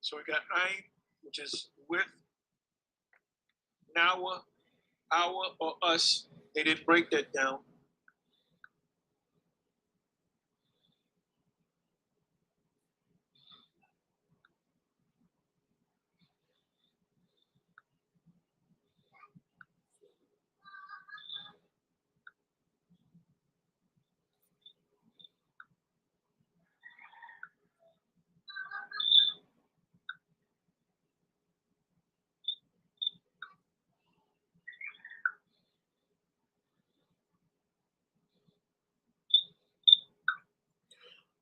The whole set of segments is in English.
So we got Ein, which is with, Nawa, our, or us. They didn't break that down.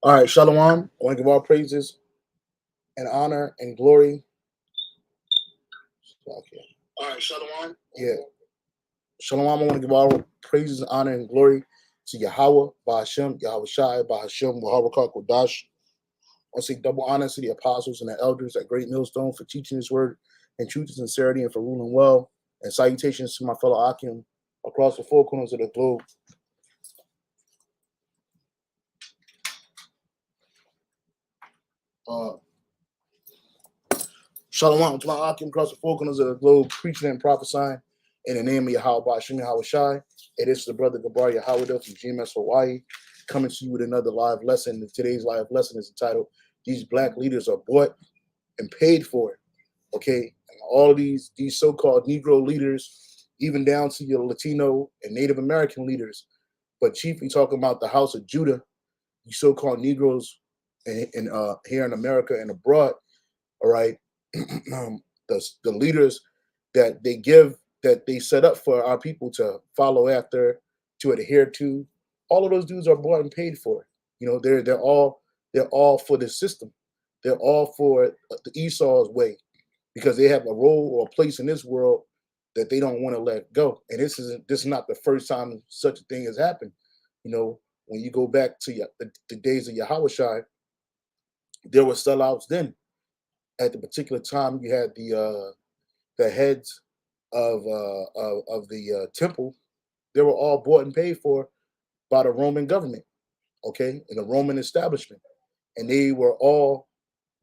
All right, Shalom. I want to give all praises and honor and glory. Okay. All right, Shalom. Yeah. Shalom. I want to give all praises, honor, and glory to Yahweh, Bahashem, Yahweh Shai, Bahashem, Waharakah, Kodash. I want to say double honor to the apostles and the elders at Great Millstone for teaching this word in truth and sincerity and for ruling well. And salutations to my fellow Akim across the four corners of the globe. Shalom to my Akim across the four corners of the globe, preaching and prophesying in the name of Yahweh Bashim Yahweh Shai. It is the brother Gabar Yahweh from GMS Hawaii coming to you with another live lesson. Today's live lesson is entitled, These Black Leaders Are Bought and Paid For. Okay, and all these so-called Negro leaders, even down to your Latino and Native American leaders, but chiefly talking about the House of Judah, you so-called Negroes in here in America and abroad, all right, the leaders that they set up for our people to follow after, to adhere to, all of those dudes are bought and paid for. You know, they're all for the system. They're all for the Esau's way, because they have a role or a place in this world that they don't want to let go. And this is not the first time such a thing has happened. You know, when you go back to the days of Yahweh Shai, there were sellouts then. At the particular time, you had the heads of the temple. They were all bought and paid for by the Roman government, okay, and the Roman establishment, and they were all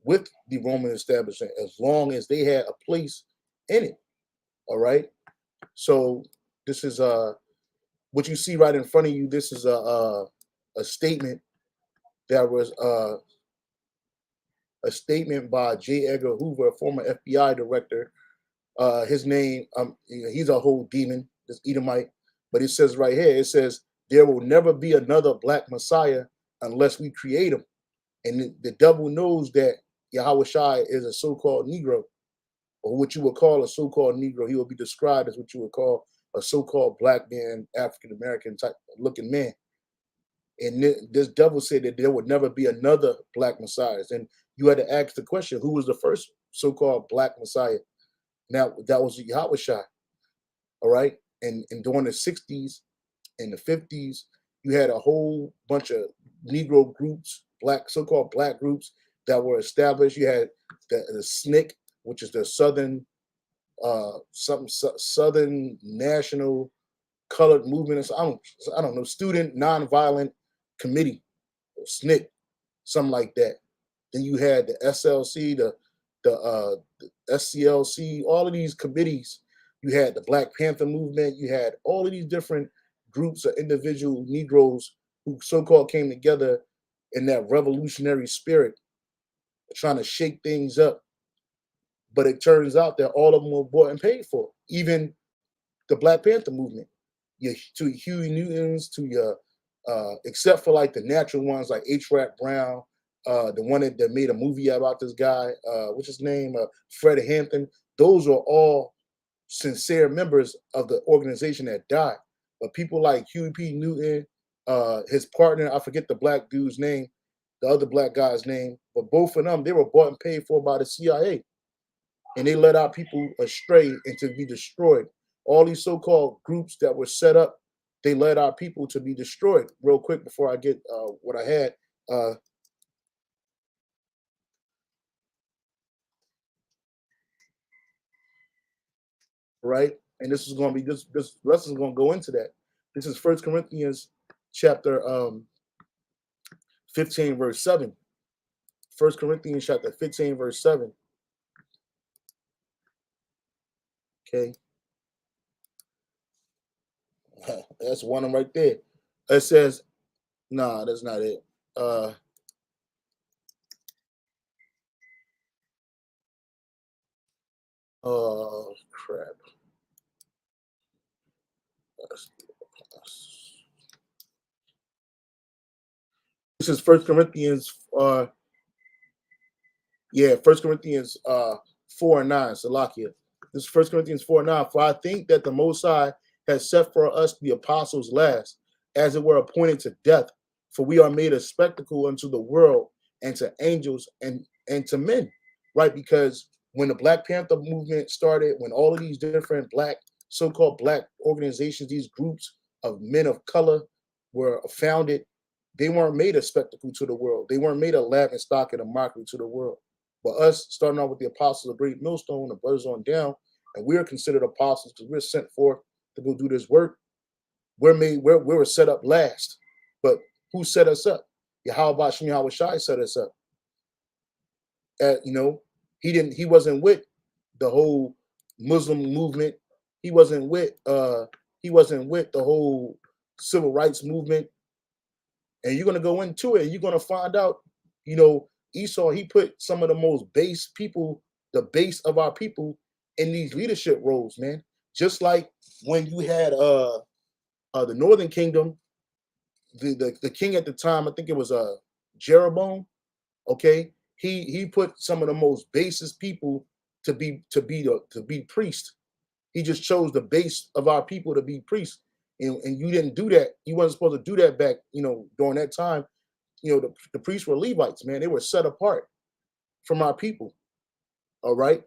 with the Roman establishment as long as they had a place in it. All right. So this is what you see right in front of you. This is a statement that was a statement by J. Edgar Hoover, a former FBI director. His name, he's a whole demon, this Edomite. But it says right here, it says, there will never be another black Messiah unless we create him. And the devil knows that Yahweh Shai is a so-called Negro, or what you would call a so-called Negro. He will be described as what you would call a so-called black man, African-American type looking man. And this devil said that there would never be another black Messiah. And you had to ask the question, who was the first so-called black Messiah? Now, that was Yahweh Shai, all right? And during the 60s and the 50s, you had a whole bunch of Negro groups, so-called black groups that were established. You had the SNCC, which is the Southern Southern National Colored Movement. I don't know, Student Nonviolent Committee, SNCC, something like that. Then you had the SLC, the SCLC, all of these committees. You had the Black Panther movement. You had all of these different groups of individual Negroes who so-called came together in that revolutionary spirit, trying to shake things up. But it turns out that all of them were bought and paid for. Even the Black Panther movement, to Huey Newtons, to your, except for like the natural ones like H. Rap Brown, the one that made a movie about this guy, what's his name, Fred Hampton. Those are all sincere members of the organization that died. But people like Huey P. Newton, his partner, I forget the black dude's name, the other black guy's name, but both of them, they were bought and paid for by the CIA. And they led our people astray and to be destroyed. All these so-called groups that were set up, they led our people to be destroyed. Real quick before I get what I had, right? And this is going to be this lesson is going to go into that. This is 1 Corinthians chapter 15, verse 7. 1 Corinthians chapter 15, verse 7. Okay. That's one of them right there. It says, nah, that's not it. Oh crap. This is First Corinthians. First Corinthians 4:9. Salakia. This is First Corinthians 4:9. For I think that the Most High has set for us the apostles last, as it were appointed to death. For we are made a spectacle unto the world and to angels and to men, right? Because when the Black Panther movement started, when all of these different black, so-called black organizations, these groups of men of color were founded, they weren't made a spectacle to the world. They weren't made a laughing stock and a mockery to the world. But us, starting out with the apostles of Great Millstone, the brothers on down, and we're considered apostles because we're sent forth to go do this work. We were set up last. But who set us up? Yahweh Shem Yahweh Shai set us up. He wasn't with the whole Muslim movement. He wasn't with the whole civil rights movement. And you're gonna go into it and you're gonna find out, Esau, he put some of the most base people, the base of our people, in these leadership roles, man. Just like when you had the Northern Kingdom, the king at the time, I think it was Jeroboam. Okay, he put some of the most basest people to be priest. He just chose the base of our people to be priests, and you didn't do that. You wasn't supposed to do that back, during that time. The priests were Levites, man. They were set apart from our people. All right,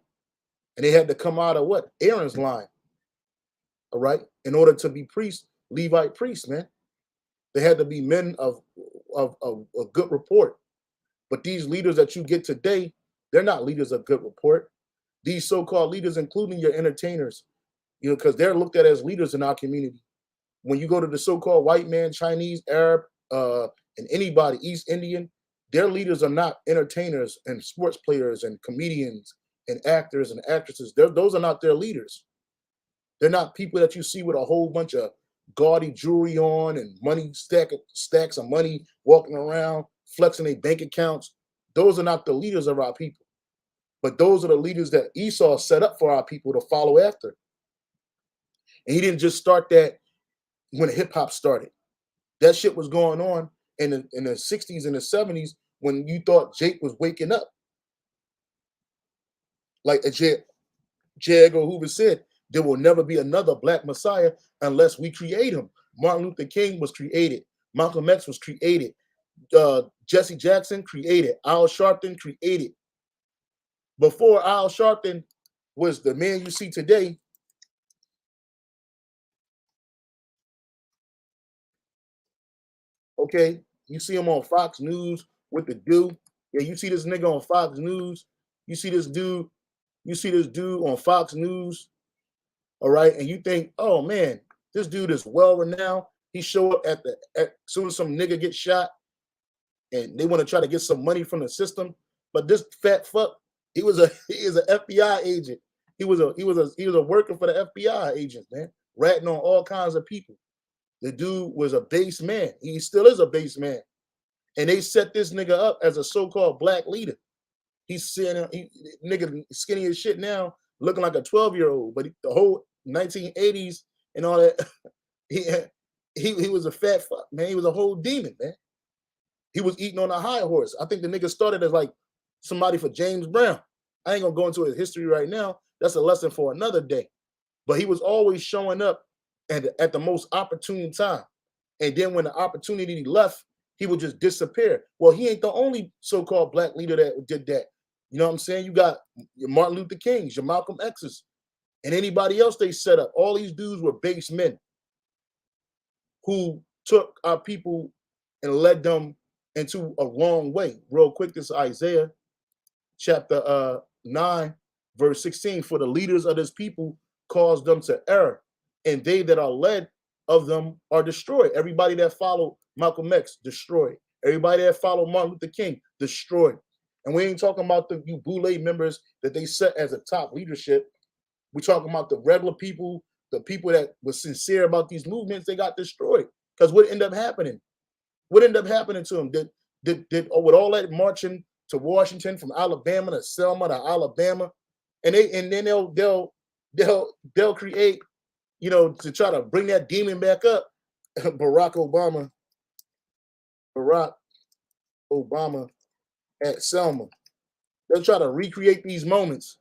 and they had to come out of what? Aaron's line. All right, in order to be priests, Levite priests, man. They had to be men of a good report. But these leaders that you get today, they're not leaders of good report. These so-called leaders, including your entertainers, because they're looked at as leaders in our community. When you go to the so-called white man, Chinese, Arab, and anybody, East Indian, their leaders are not entertainers and sports players and comedians and actors and actresses. Those are not their leaders. They're not people that you see with a whole bunch of gaudy jewelry on and money stacks of money walking around, flexing their bank accounts. Those are not the leaders of our people. But those are the leaders that Esau set up for our people to follow after. And he didn't just start that when hip hop started. That shit was going on in the 60s and the 70s when you thought Jake was waking up. Like J. Edgar Hoover said, there will never be another black Messiah unless we create him. Martin Luther King was created. Malcolm X was created. Jesse Jackson created. Al Sharpton created. Before Al Sharpton was the man you see today, okay, you see him on Fox News with the dude. Yeah, you see this nigga on Fox News. You see this dude on Fox News, all right, and you think, oh man, this dude is well renowned. He show up at soon as some nigga gets shot, and they want to try to get some money from the system. But this fat fuck, he is an FBI agent. He was a worker for the FBI agent, man, ratting on all kinds of people. The dude was a base man. He still is a base man. And they set this nigga up as a so-called black leader. He's sitting, nigga skinny as shit now, looking like a 12-year-old. But the whole 1980s and all that, he was a fat fuck, man. He was a whole demon, man. He was eating on a high horse. I think the nigga started as like somebody for James Brown. I ain't gonna go into his history right now. That's a lesson for another day. But he was always showing up at the most opportune time. And then when the opportunity left, he would just disappear. Well, he ain't the only so-called black leader that did that. You know what I'm saying? You got your Martin Luther Kings, your Malcolm X's, and anybody else they set up. All these dudes were base men who took our people and led them into a wrong way. Real quick, this is Isaiah chapter 9, verse 16. For the leaders of this people caused them to err, and they that are led of them are destroyed. Everybody that followed Malcolm X, destroyed. Everybody that followed Martin Luther King, destroyed. And we ain't talking about you Boule members that they set as a top leadership. We're talking about the regular people, the people that were sincere about these movements. They got destroyed because what ended up happening? What ended up happening to them? Did with all that marching to Washington from Alabama to Selma to Alabama, and then they'll create, to try to bring that demon back up. Barack Obama at Selma. They'll try to recreate these moments.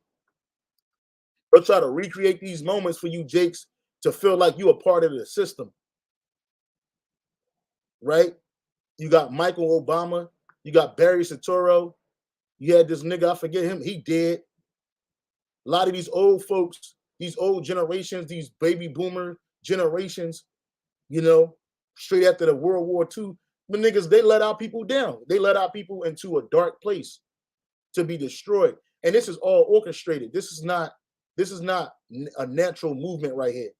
They'll try to recreate these moments for you, Jakes, to feel like you are part of the system. Right? You got Michael Obama. You got Barry Soetoro. You had this nigga, I forget him. He dead. A lot of these old folks, these old generations, these baby boomer generations, straight after the World War II, the niggas, they let our people down. They let our people into a dark place to be destroyed. And this is all orchestrated. This is not a natural movement right here.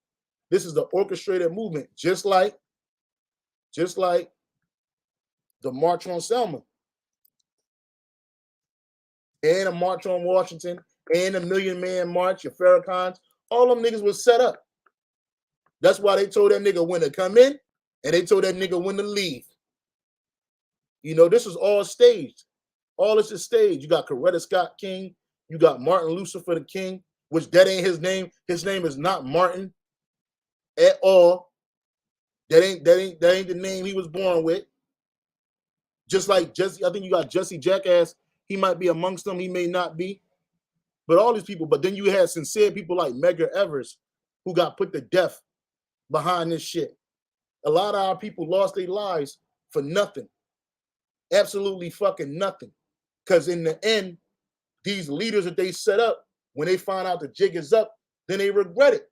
This is the orchestrated movement, just like the March on Selma and a March on Washington and a Million Man March, your Farrakhan's, all them niggas was set up. That's why they told that nigga when to come in and they told that nigga when to leave. This is all staged. All this is staged. You got Coretta Scott King. You got Martin Lucifer King, which that ain't his name. His name is not Martin at all. That ain't the name he was born with. Just like Jesse, I think you got Jesse Jackass. He might be amongst them. He may not be. But all these people. But then you had sincere people like Medgar Evers who got put to death behind this shit. A lot of our people lost their lives for nothing. Absolutely fucking nothing. Because in the end, these leaders that they set up, when they find out the jig is up, then they regret it.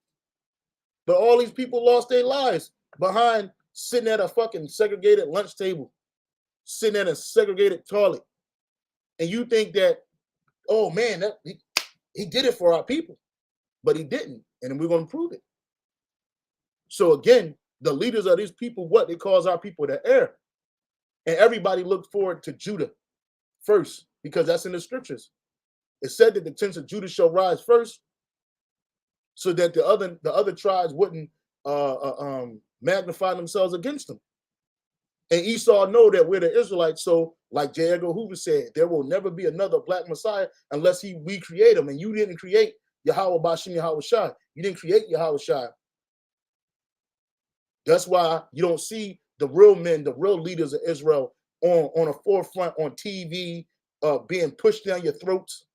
But all these people lost their lives behind sitting at a fucking segregated lunch table, sitting at a segregated toilet. And you think that, oh man, he did it for our people. But he didn't. And we're going to prove it. So again, the leaders of these people, what they cause our people to err. And everybody looked forward to Judah first, because that's in the scriptures. It said that the tents of Judah shall rise first, so that the other tribes wouldn't magnify themselves against them. And Esau know that we're the Israelites. So, like J. Edgar Hoover said, there will never be another black Messiah unless we create him. And you didn't create Yahweh Bashim Yahweh Shai. You didn't create Yahweh Shai. That's why you don't see the real men, the real leaders of Israel on a forefront on TV, being pushed down your throats.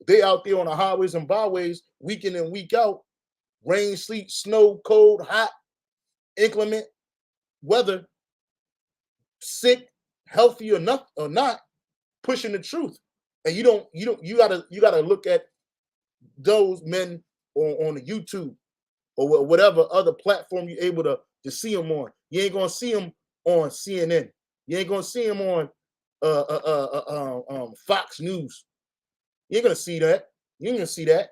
They out there on the highways and byways, week in and week out, rain, sleet, snow, cold, hot, inclement weather, sick, healthy or not, pushing the truth. And you gotta look at those men on the YouTube or whatever other platform you're able to see them on. You ain't gonna see them on CNN. You ain't gonna see them on Fox News. You ain't gonna see that. You ain't gonna see that.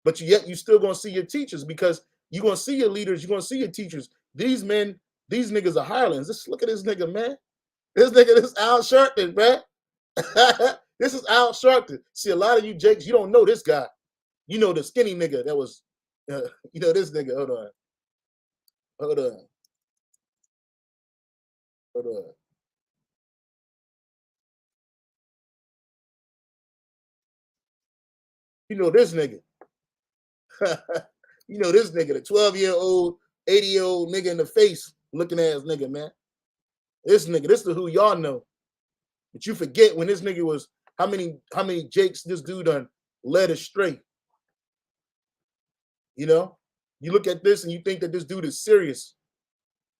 But yet you still gonna see your teachers, because you're gonna see your leaders, you're gonna see your teachers. These men, these niggas are hirelings. Just look at this nigga, man. This is Al Sharpton, man. This is Al Sharpton. See, a lot of you Jakes, you don't know this guy. You know the skinny nigga that was, this nigga. Hold on. You know this nigga. You know this nigga, the 12-year-old, 80-year-old nigga in the face looking ass nigga, man. This nigga, this is who y'all know. But you forget when this nigga was, how many Jakes this dude done led astray. You look at this and you think that this dude is serious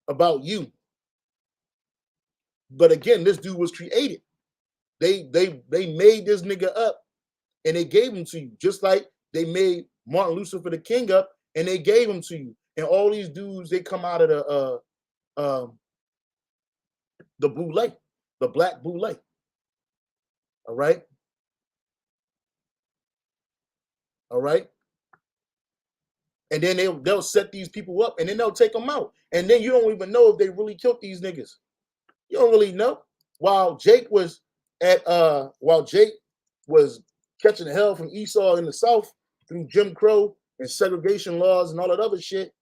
about you. But again, this dude was created. They made this nigga up and they gave him to you, just like they made Martin Lucifer the King up and they gave him to you. And all these dudes, they come out of the boule, the black boule. All right. And then they'll set these people up and then they'll take them out. And then you don't even know if they really killed these niggas. You don't really know. While Jake was catching hell from Esau in the south, through Jim Crow and segregation laws and all that other shit,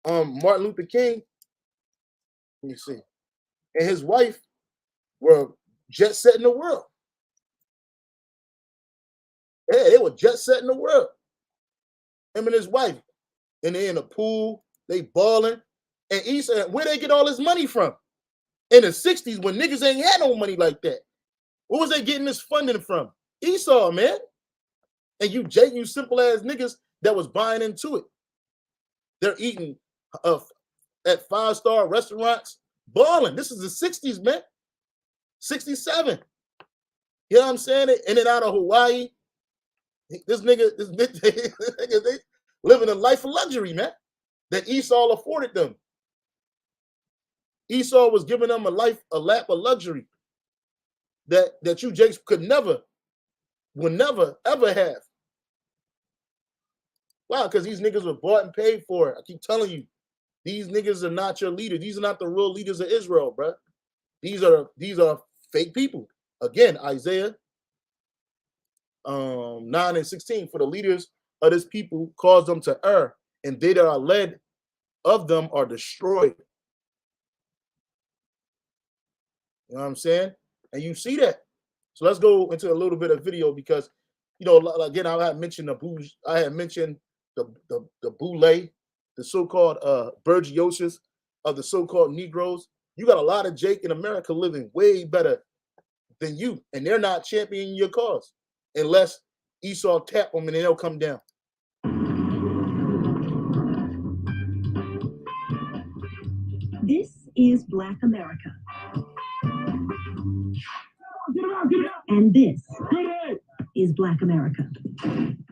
Martin Luther King, let me see, and his wife were jet setting the world. Yeah, they were jet setting the world. Him and his wife. And they in the pool, they balling. And he said, where they get all this money from? In the 60s, when niggas ain't had no money like that. Where was they getting this funding from? Esau, man. And you simple ass niggas that was buying into it. They're eating at 5-star restaurants, balling. This is the 60s, man. 67. You know what I'm saying? In and out of Hawaii. This nigga, they living a life of luxury, man. That Esau afforded them. Esau was giving them a lap of luxury that you Jakes would never, ever have. Why? Because these niggas were bought and paid for it. I keep telling you, these niggas are not your leaders. These are not the real leaders of Israel, bro. These are fake people. Again, Isaiah 9 and 16, for the leaders of this people cause them to err, and they that are led of them are destroyed. You know what I'm saying? And you see that. So let's go into a little bit of video because, you know, again, I had mentioned the boule, the so-called Burgioses of the so-called Negroes. You got a lot of Jake in America living way better than you, and they're not championing your cause unless Esau tap them and they'll come down. This is Black America. And this is Black America.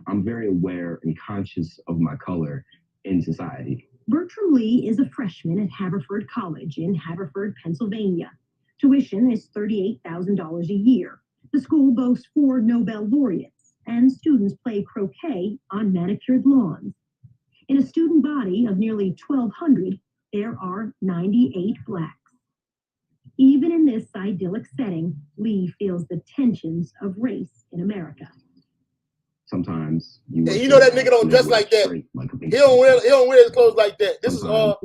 I'm very aware and conscious of my color in society. Bertram Lee is a freshman at Haverford College in Haverford, Pennsylvania. Tuition is $38,000 a year. The school boasts 4 Nobel laureates, and students play croquet on manicured lawns. In a student body of nearly 1,200, there are 98 Blacks. Even in this idyllic setting, Lee feels the tensions of race in America. Sometimes you know that nigga don't dress like that. He don't wear his clothes like that. This is all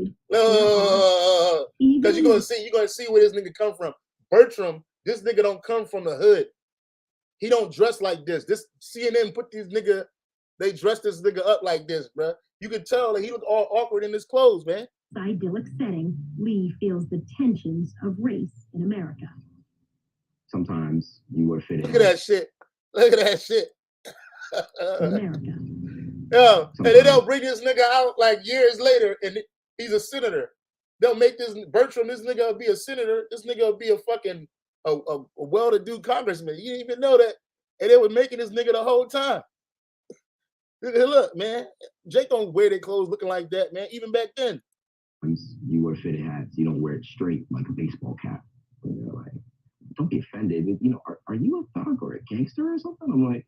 because you're gonna see where this nigga come from. Bertram, this nigga don't come from the hood. He don't dress like this. This CNN put these nigga, they dress this nigga up like this, bro. You can tell that he look all awkward in his clothes, man. Idyllic setting, Lee feels the tensions of race in America. Sometimes you were fitted. Look at that shit. Look at that shit. America. Yeah, and they don't bring this nigga out like years later, and he's a senator. They'll make this Bertram, this nigga will be a senator. This nigga will be a fucking a well-to-do congressman. You didn't even know that, and they were making this nigga the whole time. Look, man, Jake don't wear their clothes looking like that, man. Even back then. You wear fitted hats. You don't wear it straight like a baseball cap. You know, like, don't be offended. You know, are you a thug or a gangster or something? I'm like,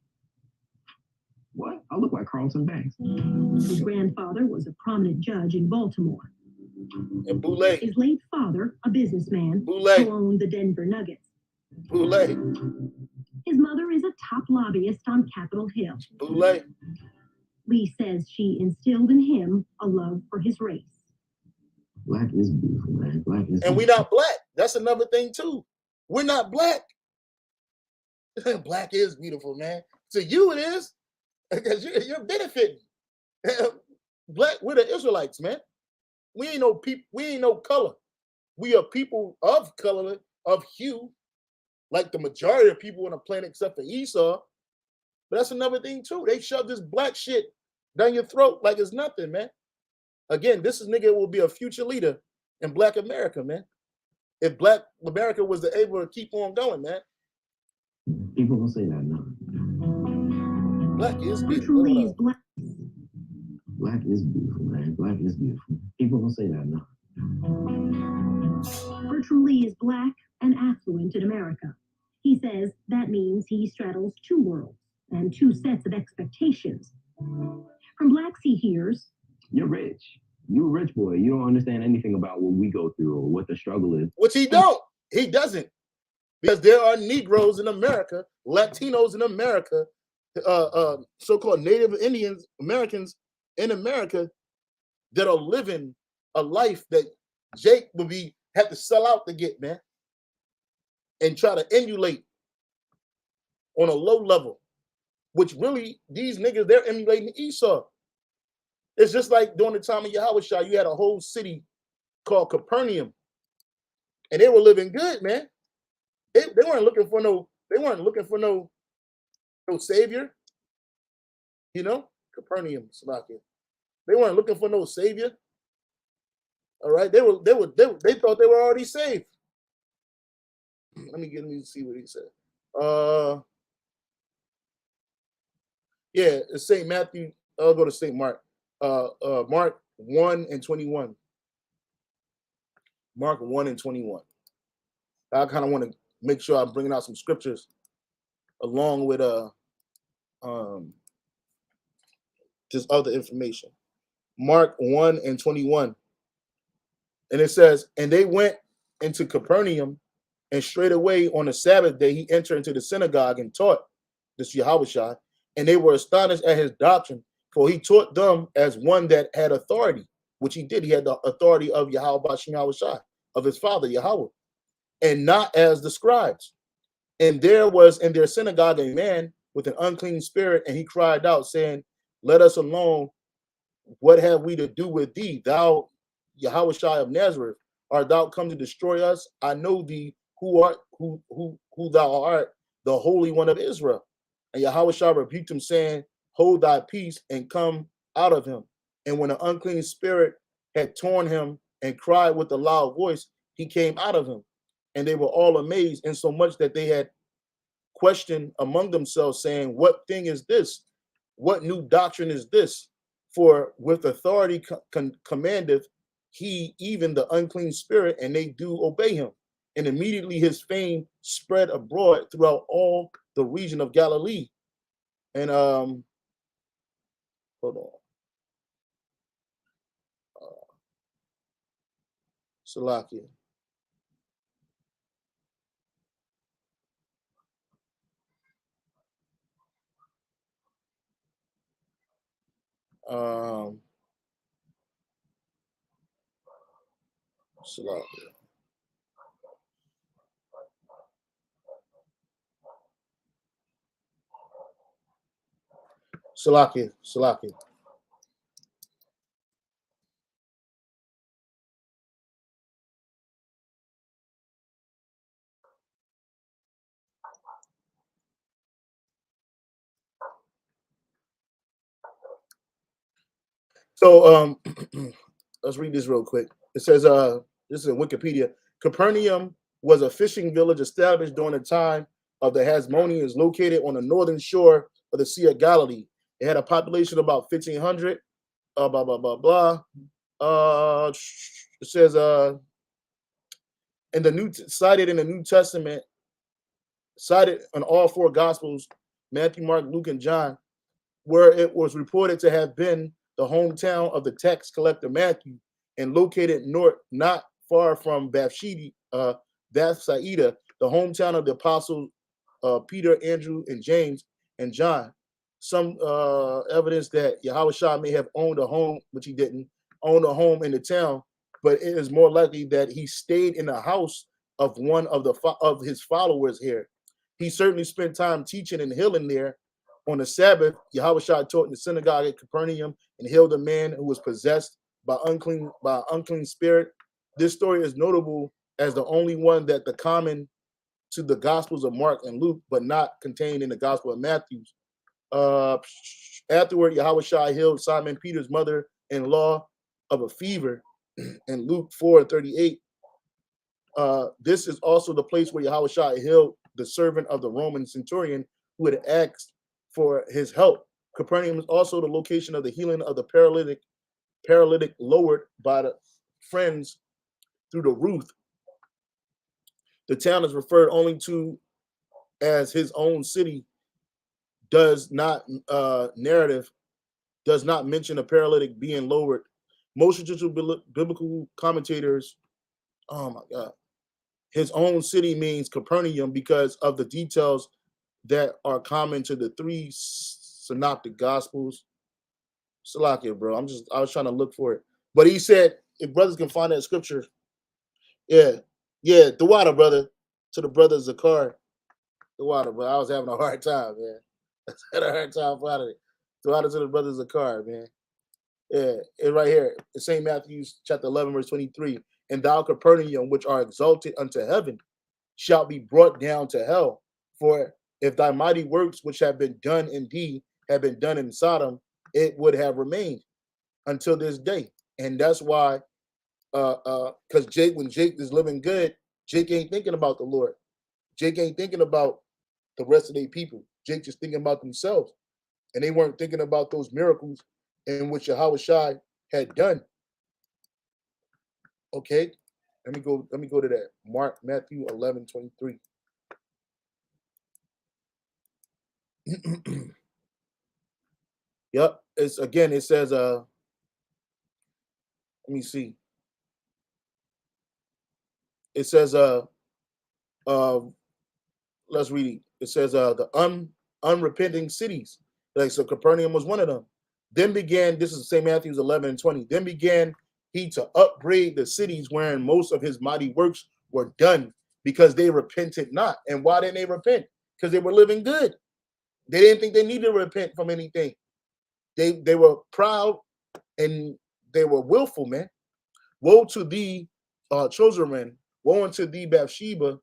what? I look like Carlton Banks. His grandfather was a prominent judge in Baltimore. And Boule. His late father, a businessman, who owned the Denver Nuggets. Boule. His mother is a top lobbyist on Capitol Hill. Boule. Lee says she instilled in him a love for his race. Black is beautiful, man. Black is beautiful. And we're not black. That's another thing, too. We're not black. Black is beautiful, man. To you, it is. Because you're benefiting. Black, we're the Israelites, man. We ain't no people. We ain't no color. We are people of color, of hue, like the majority of people on the planet, except for Esau. But that's another thing, too. They shove this black shit down your throat like it's nothing, man. Again, this is nigga will be a future leader in Black America, man. If Black America was able to keep on going, man. People will say that now. Black is beautiful. Black is beautiful, man. Black is beautiful. People will say that now. Bertram Lee is Black and affluent in America. He says that means he straddles 2 worlds and 2 sets of expectations. From Blacks he hears, you're rich. You're a rich boy. You don't understand anything about what we go through or what the struggle is. Which he don't. He doesn't. Because there are Negroes in America, Latinos in America, so-called Native Indians, Americans in America that are living a life that Jake would have to sell out to get, man, and try to emulate on a low level, which really these niggas, they're emulating Esau. It's just like during the time of Yahweh Shah, you had a whole city called Capernaum, and they were living good, man. They weren't looking for no savior, you know. Capernaum, Slovakia. They weren't looking for no savior. All right, they thought they were already saved. Let me see what he said. Yeah, it's St. Matthew. I'll go to St. Mark. Mark 1:21. Mark 1:21. I kind of want to make sure I'm bringing out some scriptures along with this other information. Mark 1:21. And it says, and they went into Capernaum, and straightway on the Sabbath day he entered into the synagogue and taught, this Yahushua, and they were astonished at his doctrine, for he taught them as one that had authority, which he did. He had the authority of Yahushua, of his father Yahweh, and not as the scribes. And there was in their synagogue a man with an unclean spirit, and he cried out, saying, let us alone. What have we to do with thee, thou Yahushua of Nazareth? Art thou come to destroy us? I know thee, who thou art, the Holy One of Israel. And Yahushua rebuked him, saying, hold thy peace and come out of him. And when the unclean spirit had torn him and cried with a loud voice, he came out of him. And they were all amazed, insomuch that they had questioned among themselves, saying, what thing is this? What new doctrine is this? For with authority commandeth he even the unclean spirit, and they do obey him. And immediately his fame spread abroad throughout all the region of Galilee. And hold on. Salakia. Salakia. Salakia. So let's read this real quick. It says, this is in Wikipedia. Capernaum was a fishing village established during the time of the Hasmoneans, located on the northern shore of the Sea of Galilee. It had a population of about 1,500. Blah blah blah blah. It says cited in the New Testament, cited on all four Gospels, Matthew, Mark, Luke, and John, where it was reported to have been the hometown of the tax collector Matthew, and located north, not far from Bethsaida, the hometown of the apostles Peter, Andrew, and James, and John. Some evidence that Yahushua may have owned a home, which he didn't, own a home in the town, but it is more likely that he stayed in the house of one of his followers here. He certainly spent time teaching and healing there. On the Sabbath, Yahushua taught in the synagogue at Capernaum and healed a man who was possessed by unclean spirit. This story is notable as the only one that the common to the Gospels of Mark and Luke, but not contained in the Gospel of Matthew. Afterward, Yahushua healed Simon Peter's mother-in-law of a fever in Luke 4:38. This is also the place where Yahushua healed the servant of the Roman centurion who had asked for his help. Capernaum is also the location of the healing of the paralytic lowered by the friends through the roof. The town is referred only to as his own city. Narrative does not mention a paralytic being lowered. Most traditional biblical commentators, oh my God, his own city means Capernaum because of the details that are common to the three synoptic gospels. Salakia, bro. I was trying to look for it. But he said, if brothers can find that scripture, yeah, the water, brother, to the brother Zakar, the water, but I was having a hard time, man. I had a hard time finding it. The water to the brother Zakar, man. Yeah, it right here. It's St. Matthew chapter 11, verse 23. And thou, Capernaum, which are exalted unto heaven, shalt be brought down to hell. For if thy mighty works which have been done in thee had been done in Sodom, it would have remained until this day. And that's why, because when Jake is living good, Jake ain't thinking about the Lord. Jake ain't thinking about the rest of their people. Jake just thinking about themselves. And they weren't thinking about those miracles in which Yahweh Shai had done. Okay, let me go to that. Matthew 11:23. Yep. It says, let me see. It says, let's read it. It says, the unrepenting cities. Like, so Capernaum was one of them. Then began, this is St. Matthew's 11:20. Then began he to upbraid the cities wherein most of his mighty works were done, because they repented not. And why didn't they repent? Because they were living good. They didn't think they needed to repent from anything. They were proud and they were willful, man. Woe to thee, Choserman. Woe unto thee, Bathsheba,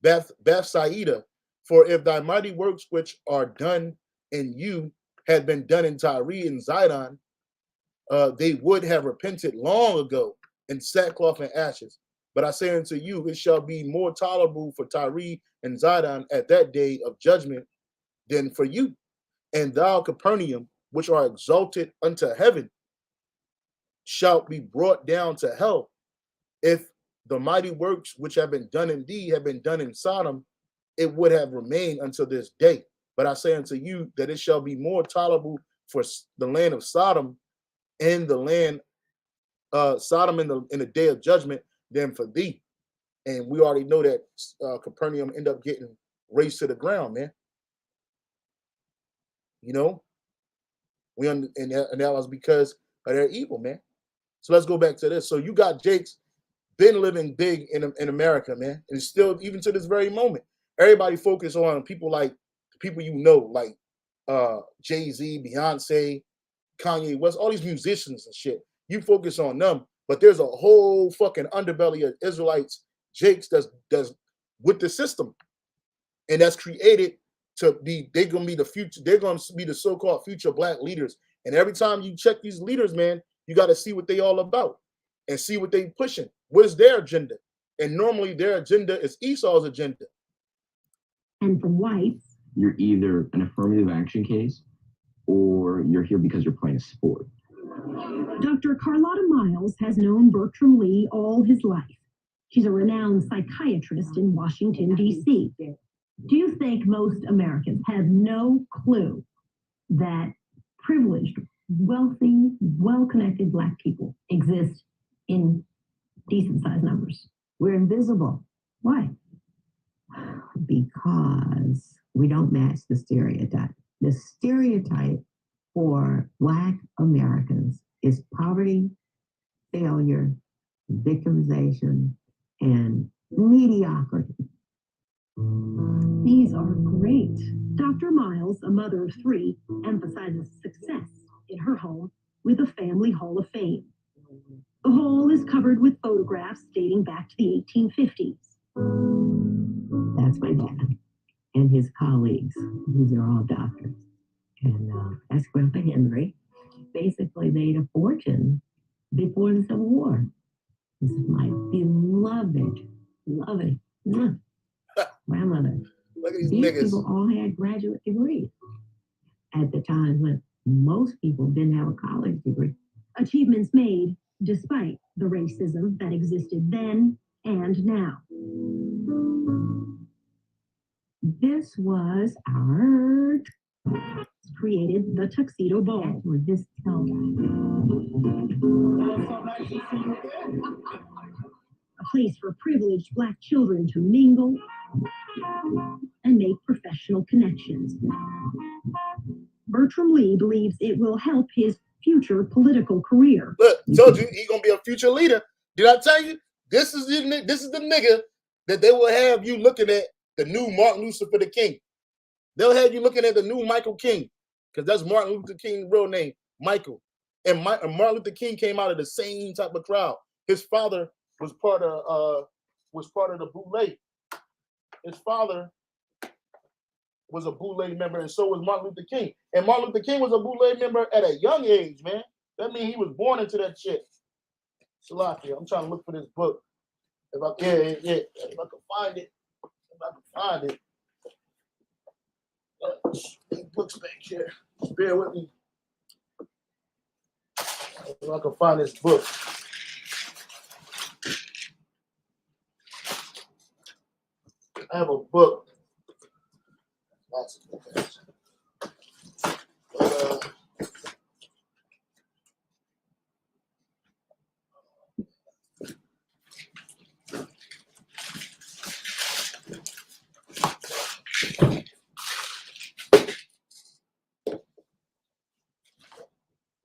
Bethsaida. For if thy mighty works which are done in you had been done in Tyre and Zidon, they would have repented long ago in sackcloth and ashes. But I say unto you, it shall be more tolerable for Tyre and Zidon at that day of judgment than for you. And thou, Capernaum, which are exalted unto heaven, shalt be brought down to hell. If the mighty works which have been done in thee have been done in Sodom, it would have remained until this day. But I say unto you that it shall be more tolerable for the land of Sodom and the land Sodom in the day of judgment than for thee. And we already know that Capernaum ended up getting razed to the ground, man. You know, and that was because of their evil, man. So let's go back to this. So you got Jake's been living big in America, man, and still even to this very moment. Everybody focus on people like people you know, like Jay-Z, Beyonce, Kanye West, all these musicians and shit. You focus on them, but there's a whole fucking underbelly of Israelites, Jakes that's with the system, and that's created to be. They're gonna be the future. They're gonna be the so-called future black leaders. And every time you check these leaders, man, you got to see what they all about and see what they pushing. What is their agenda? And normally their agenda is Esau's agenda. And for whites, you're either an affirmative action case or you're here because you're playing a sport. Dr. Carlotta Miles has known Bertram Lee all his life. She's a renowned psychiatrist in Washington, D.C. Do you think most Americans have no clue that privileged, wealthy, well-connected Black people exist in decent-sized numbers? We're invisible. Why? Because we don't match the stereotype. The stereotype for Black Americans is poverty, failure, victimization, and mediocrity. These are great. Dr. Miles, a mother of three, emphasizes success in her home with a family hall of fame. The hall is covered with photographs dating back to the 1850s. That's my dad and his colleagues. These are all doctors. And that's Grandpa Henry. Basically made a fortune before the Civil War. This is my beloved grandmother. Look at these These niggas. people all had graduate degrees at the time when most people didn't have a college degree. Achievements made despite the racism that existed then and now. This was our Created the Tuxedo Ball. That's what this tells me. a place for privileged Black children to mingle and make professional connections. Bertram Lee believes it will help his future political career. Look, told you he's gonna be a future leader. Did I tell you? This is the nigga that they will have you looking at the new Martin Luther King. They'll have you looking at the new Michael King, because that's Martin Luther King's real name, Michael. And Martin Luther King came out of the same type of crowd. His father was part of the Boule. His father was a Boule member, and so was Martin Luther King. And Martin Luther King was a Boule member at a young age, man. That means he was born into that shit. Salakia, I'm trying to look for this book. If I can find it. Books back here. Just bear with me. If I can find this book. I have a book. Lots of books.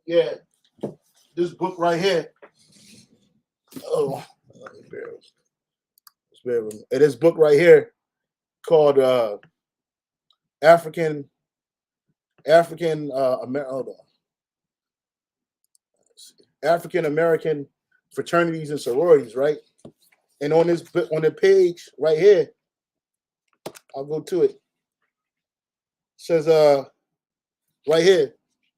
Yeah, this book right here. Oh, bear with me. And this book right here called African American Fraternities and Sororities, right? And on the page right here, I'll go to it. It says right here,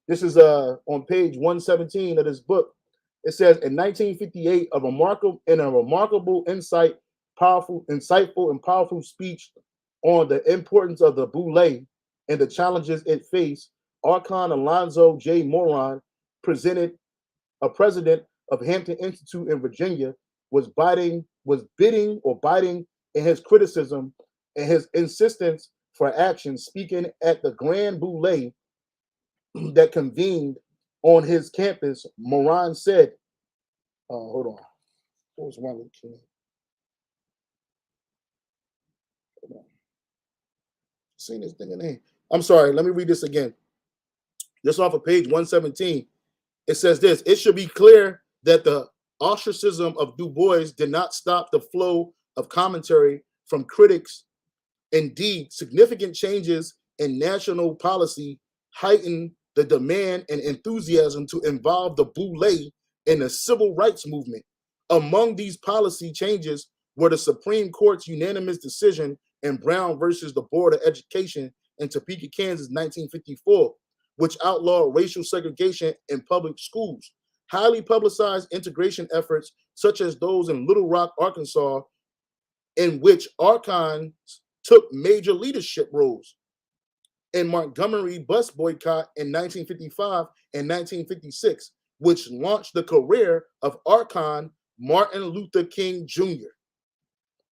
this is on page 117 of this book. It says in 1958, a remarkable insightful and powerful speech on the importance of the Boule and the challenges it faced, Archon Alonzo J. Moron, president of Hampton Institute in Virginia, was biting in his criticism and his insistence for action, speaking at the Grand Boule that convened on his campus. Moran said, hold on. What was one of the key? Seen this thing in there. I'm sorry, let me read this again. This off of page 117. It says this: it should be clear that the ostracism of Du Bois did not stop the flow of commentary from critics. Indeed, significant changes in national policy heightened the demand and enthusiasm to involve the Boule in the civil rights movement. Among these policy changes were the Supreme Court's unanimous decision in Brown versus the Board of Education in Topeka, Kansas, 1954, which outlawed racial segregation in public schools. Highly publicized integration efforts, such as those in Little Rock, Arkansas, in which Archons took major leadership roles. In Montgomery bus boycott in 1955 and 1956, which launched the career of Archon Martin Luther King Jr.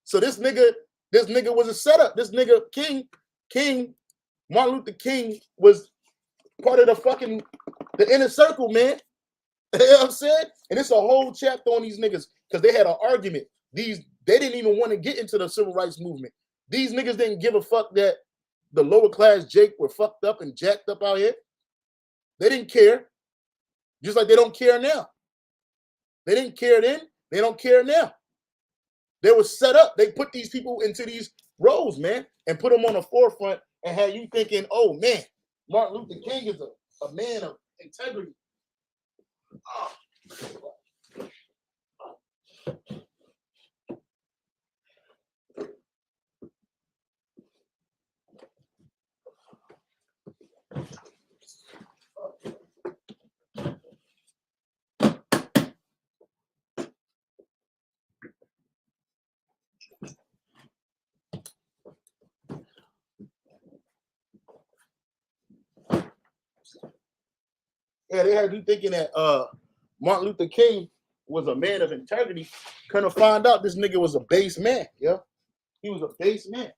So this nigga was a setup. This nigga King, Martin Luther King was part of the inner circle, man. You know what I'm saying? And it's a whole chapter on these niggas because they had an argument. They didn't even want to get into the civil rights movement. These niggas didn't give a fuck that the lower class Jake were fucked up and jacked up out here. They didn't care. Just like they don't care now. They didn't care then. They don't care now. They were set up. They put these people into these roles, man, and put them on the forefront and had you thinking, oh, man, Martin Luther King is a man of integrity. Oh. Yeah, they had you thinking that Martin Luther King was a man of integrity. Couldn't find out this nigga was a base man, yeah. He was a base man.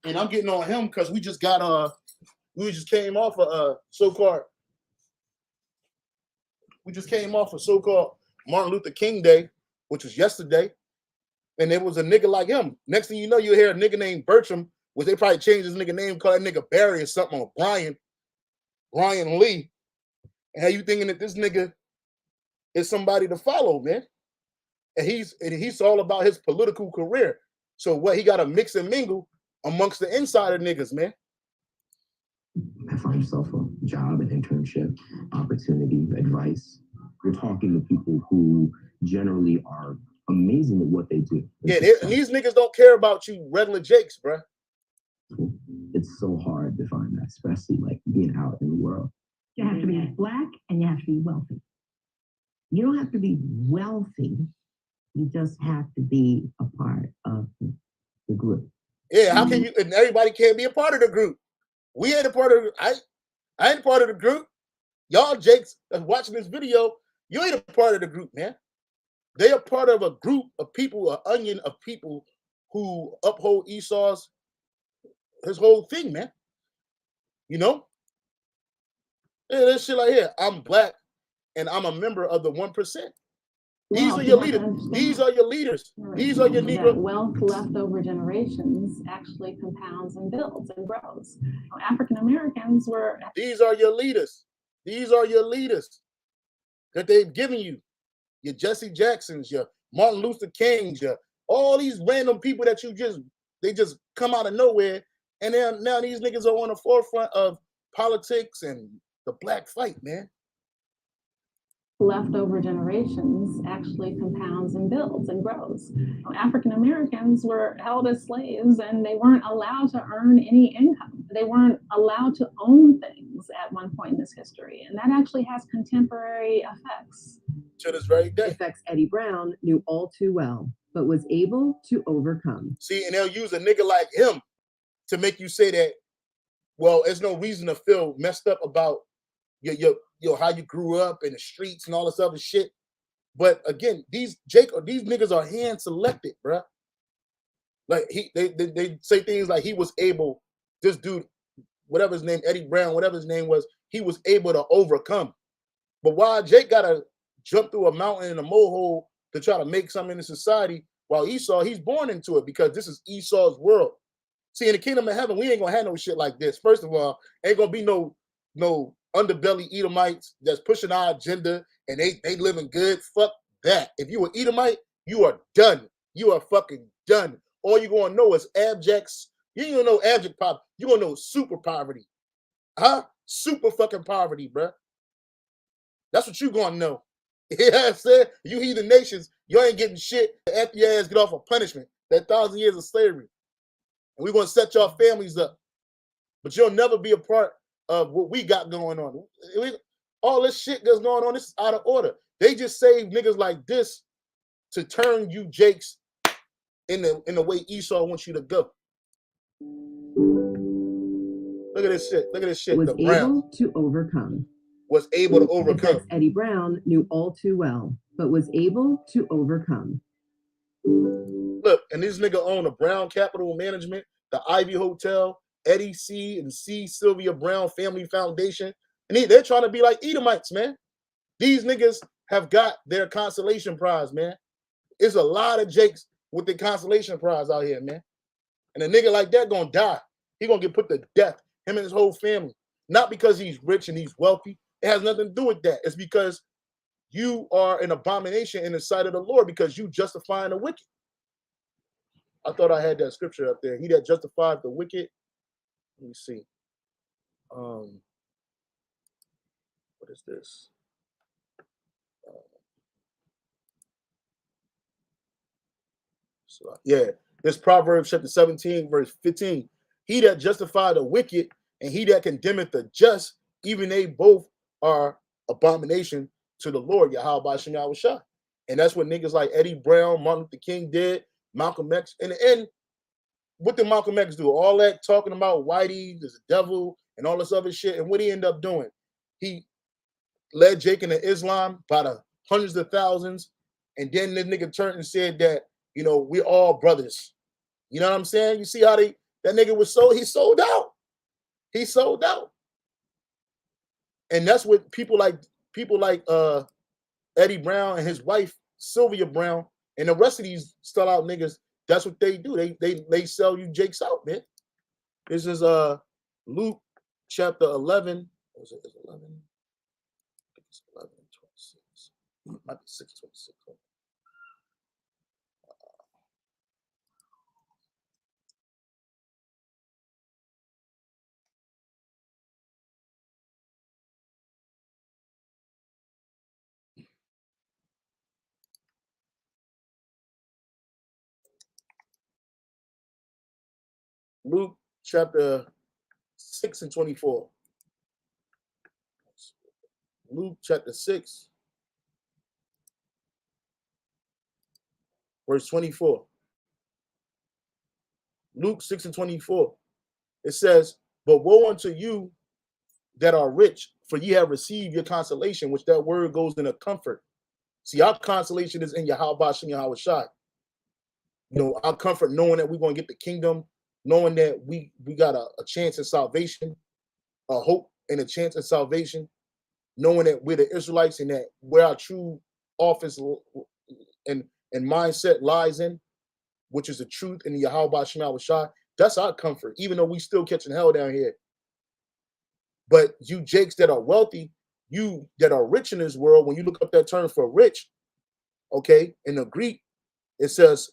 And I'm getting on him because we just came off a so-called Martin Luther King Day, which was yesterday. And it was a nigga like him. Next thing you know, you hear a nigga named Bertram, which they probably changed his nigga name, call that nigga Barry or something, or Brian Lee. And how you thinking that this nigga is somebody to follow, man? And he's all about his political career. So what, he got to mix and mingle amongst the insider niggas, man. I find yourself a job, an internship, opportunity, advice. You're talking to people who generally are amazing at what they do. Yeah, these niggas don't care about you regular Jakes, bro. It's so hard to find that, especially like being out in the world. You have to be black and you have to be wealthy. You don't have to be wealthy. You just have to be a part of the group. Yeah, how can you, and everybody can't be a part of the group. We ain't a part of, I ain't a part of the group. Y'all Jakes that's watching this video, you ain't a part of the group, man. They are part of a group of people, an onion of people who uphold Esau's, his whole thing, man. You know? Yeah, this shit like here, I'm black and I'm a member of the 1%. These are your leaders. These are your leaders. These are your Negro. That wealth left over generations actually compounds and builds and grows. African Americans were. These are your leaders. These are your leaders that they've given you. Your Jesse Jacksons, your Martin Luther Kings, your all these random people that they just come out of nowhere, and now these niggas are on the forefront of politics and the black fight, man. Leftover generations actually compounds and builds and grows. African Americans were held as slaves and they weren't allowed to earn any income. They weren't allowed to own things at one point in this history. And that actually has contemporary effects. To this very day. Effects Eddie Brown knew all too well, but was able to overcome. See, and they'll use a nigga like him to make you say that, well, there's no reason to feel messed up about your how you grew up in the streets and all this other shit. But again, these niggas are hand selected, bro. Like they say things like he was able, this dude, whatever his name, Eddie Brown, whatever his name was, he was able to overcome. But why Jake gotta jump through a mountain and a molehill to try to make something in society, while Esau, he's born into it because this is Esau's world. See, in the kingdom of heaven, we ain't gonna have no shit like this. First of all, ain't gonna be no underbelly Edomites that's pushing our agenda and they living good. Fuck that. If you an Edomite, you are done. You are fucking done. All you gonna know is abjects. You ain't gonna know abject poverty. You gonna know super poverty. Huh? Super fucking poverty, bruh. That's what you gonna know. You know what I'm saying? You heathen nations, you ain't getting shit after your ass get off of punishment. That 1,000 years of slavery. And we're gonna set your families up. But you'll never be a part of what we got going on. All this shit that's going on, this is out of order. They just save niggas like this to turn you Jakes in the way Esau wants you to go. Look at this shit. Look at this shit. Was the Brown able to overcome. was able to overcome. Effects Eddie Brown knew all too well, but was able to overcome. Look, and this nigga own a Brown Capital Management, the Ivy Hotel, Eddie C. and C. Sylvia Brown Family Foundation. And they're trying to be like Edomites, man. These niggas have got their consolation prize, man. It's a lot of Jakes with the consolation prize out here, man. And a nigga like that gonna die. He gonna get put to death, him and his whole family. Not because he's rich and he's wealthy. It has nothing to do with that. It's because you are an abomination in the sight of the Lord because you justifying the wicked. I thought I had that scripture up there. He that justified the wicked. Let me see. What is this? Yeah, this Proverbs chapter 17, verse 15. He that justified the wicked and he that condemneth the just, even they both are abomination to the Lord, Yahweh Bashem Yahushua. And that's what niggas like Eddie Brown, Martin Luther King did, Malcolm X. In the end, what did Malcolm X do? All that talking about Whitey, there's a devil, and all this other shit. And what did he end up doing? He led Jake into Islam by the hundreds of thousands. And then this nigga turned and said that, you know, we're all brothers. You know what I'm saying? You see how that nigga was he sold out. He sold out. And that's what people like Eddie Brown and his wife, Sylvia Brown, And the rest of these sellout niggas, that's what they do. They sell you jakes out, man. This is Luke chapter 11. What was it? Is 11? I think it's 11 and 26. Might be 6:26. Luke chapter 6 and 24. Luke chapter 6, verse 24. Luke 6 and 24. It says, but woe unto you that are rich, for ye have received your consolation, which that word goes in a comfort. See, our consolation is in Yahweh Shem Yahweh Shai. You know, our comfort knowing that we're going to get the kingdom, knowing that we got a chance at salvation, a hope and a chance at salvation, knowing that we're the Israelites and that where our true office and mindset lies in, which is the truth in the Yahweh Shem Yahweh Shai. That's our comfort, even though we still catching hell down here. But you jakes that are wealthy, you that are rich in this world, when you look up that term for rich, okay, in the Greek, it says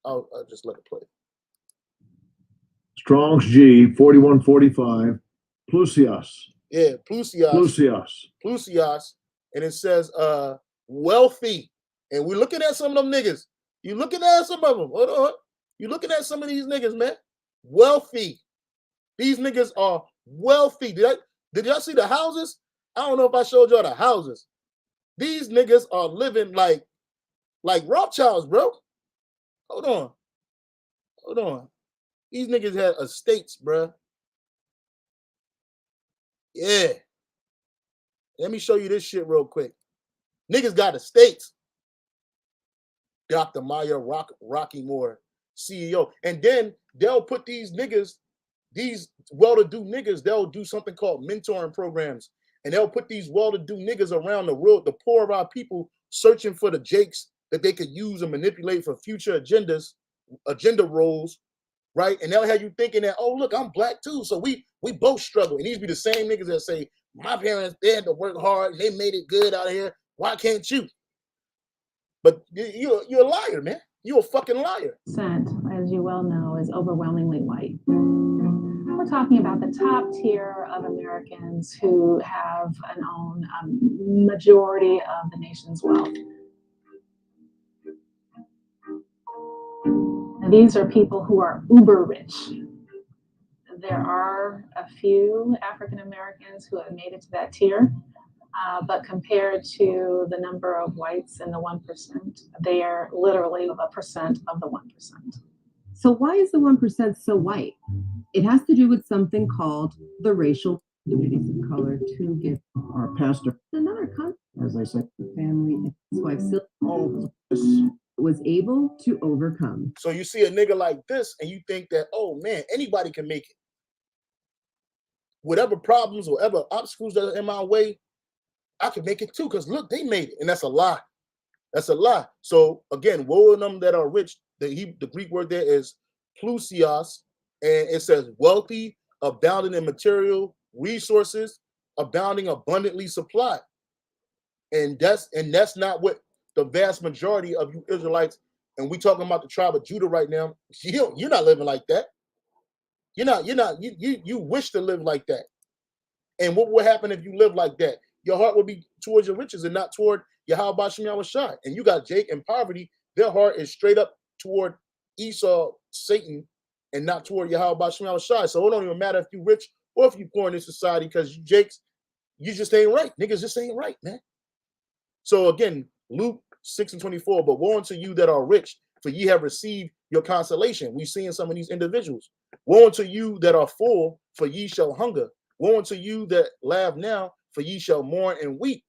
I'll just let it play. Strong's G 4145 plusios. Yeah, plusios, and it says wealthy. And we're looking at some of them niggas. You looking at some of them. Hold on. You looking at some of these niggas, man. Wealthy. These niggas are wealthy. Did y'all see the houses? I don't know if I showed y'all the houses. These niggas are living like Rothschilds, bro. Hold on. These niggas had estates, bro. Yeah. Let me show you this shit real quick. Niggas got estates. Dr. Maya Rocky Moore, CEO. And then they'll put these niggas, these well-to-do niggas, they'll do something called mentoring programs. And they'll put these well-to-do niggas around the world, the poor of our people, searching for the jakes that they could use and manipulate for future agenda roles, right? And they'll have you thinking that, oh, look, I'm black too, so we both struggle. And these be the same niggas that say, my parents, they had to work hard and they made it good out here. Why can't you? But you're a liar, man. You're a fucking liar. Percent, as you well know, is overwhelmingly white. We're talking about the top tier of Americans who have and own a majority of the nation's wealth. And these are people who are uber rich. There are a few African Americans who have made it to that tier. But compared to the number of whites in the 1%, they are literally 1% of the 1%. So why is the 1% so white? It has to do with something called the racial communities of color to get Our pastor, another country, as I said, family, and his wife still was able to overcome. So you see a nigga like this and you think that, oh man, anybody can make it. Whatever problems, whatever obstacles that are in my way, I can make it too, because look, they made it. And that's a lie. That's a lie. So again, woe to them that are rich. The Greek word there is plusios, and it says wealthy, abounding in material resources, abounding abundantly supplied. And that's not what the vast majority of you Israelites, and we talking about the tribe of Judah right now, you're not living like that. You wish to live like that. And what will happen if you live like that? Your heart will be towards your riches and not toward Yahweh Shem Yahweh Shai. And you got Jake in poverty. Their heart is straight up toward Esau, Satan, and not toward Yahweh Shem Yahweh Shai. So it don't even matter if you're rich or if you're poor in this society, because you Jakes, you just ain't right. Niggas just ain't right, man. So again, Luke 6 and 24, but woe unto you that are rich, for ye have received your consolation. We seeing some of these individuals. Woe unto you that are full, for ye shall hunger. Woe unto you that laugh now, for ye shall mourn and weep.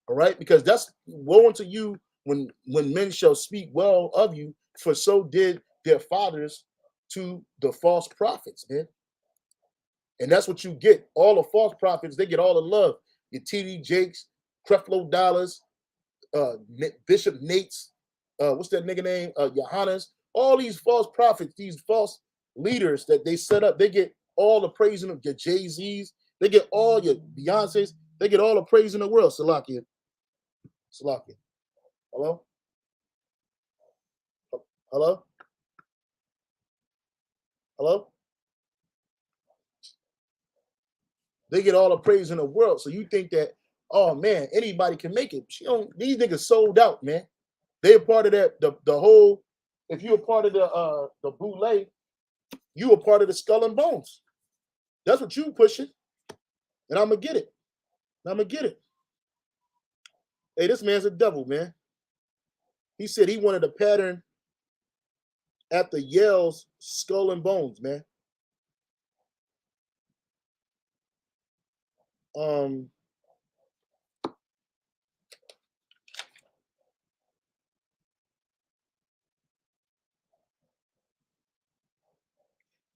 All right, because that's woe unto you when men shall speak well of you, for so did their fathers to the false prophets, man. And that's what you get. All the false prophets, they get all the love. Your TD Jakes, Creflo Dollars, Bishop Nate's, what's that nigga name? Johannes. All these false prophets, these false leaders that they set up, they get all the praise in your Jay-Z's, they get all your Beyonce's, they get all the praise in the world. Salakia. Salakia. Hello? Hello? Hello? They get all the praise in the world. So you think that, oh man, anybody can make it. These niggas sold out, man. They're part of that, the whole, if you're a part of the boule, you a part of the skull and bones. That's what you pushing. And I'm gonna get it. Hey, this man's a devil, man. He said he wanted a pattern after Yale's skull and bones, man.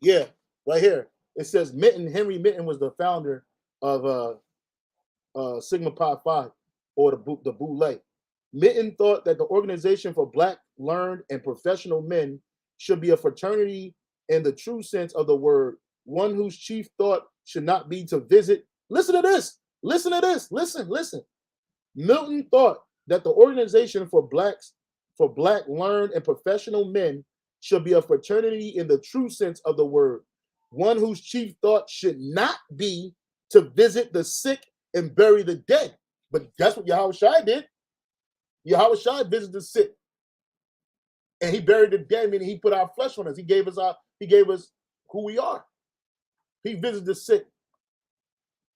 Yeah, right here. It says Henry Mitten was the founder of Sigma Pi Phi, or the Boule. Mitten thought that the Organization for Black, Learned, and Professional Men should be a fraternity in the true sense of the word, one whose chief thought should not be to visit. Listen to this. Listen. Milton thought that the Organization for Black, Learned, and Professional Men should be a fraternity in the true sense of the word, one whose chief thought should not be to visit the sick and bury the dead. But that's what Yahweh Shai did. Yahweh Shai visited the sick, and he buried the dead, meaning he put our flesh on us. He gave us who we are. He visited the sick.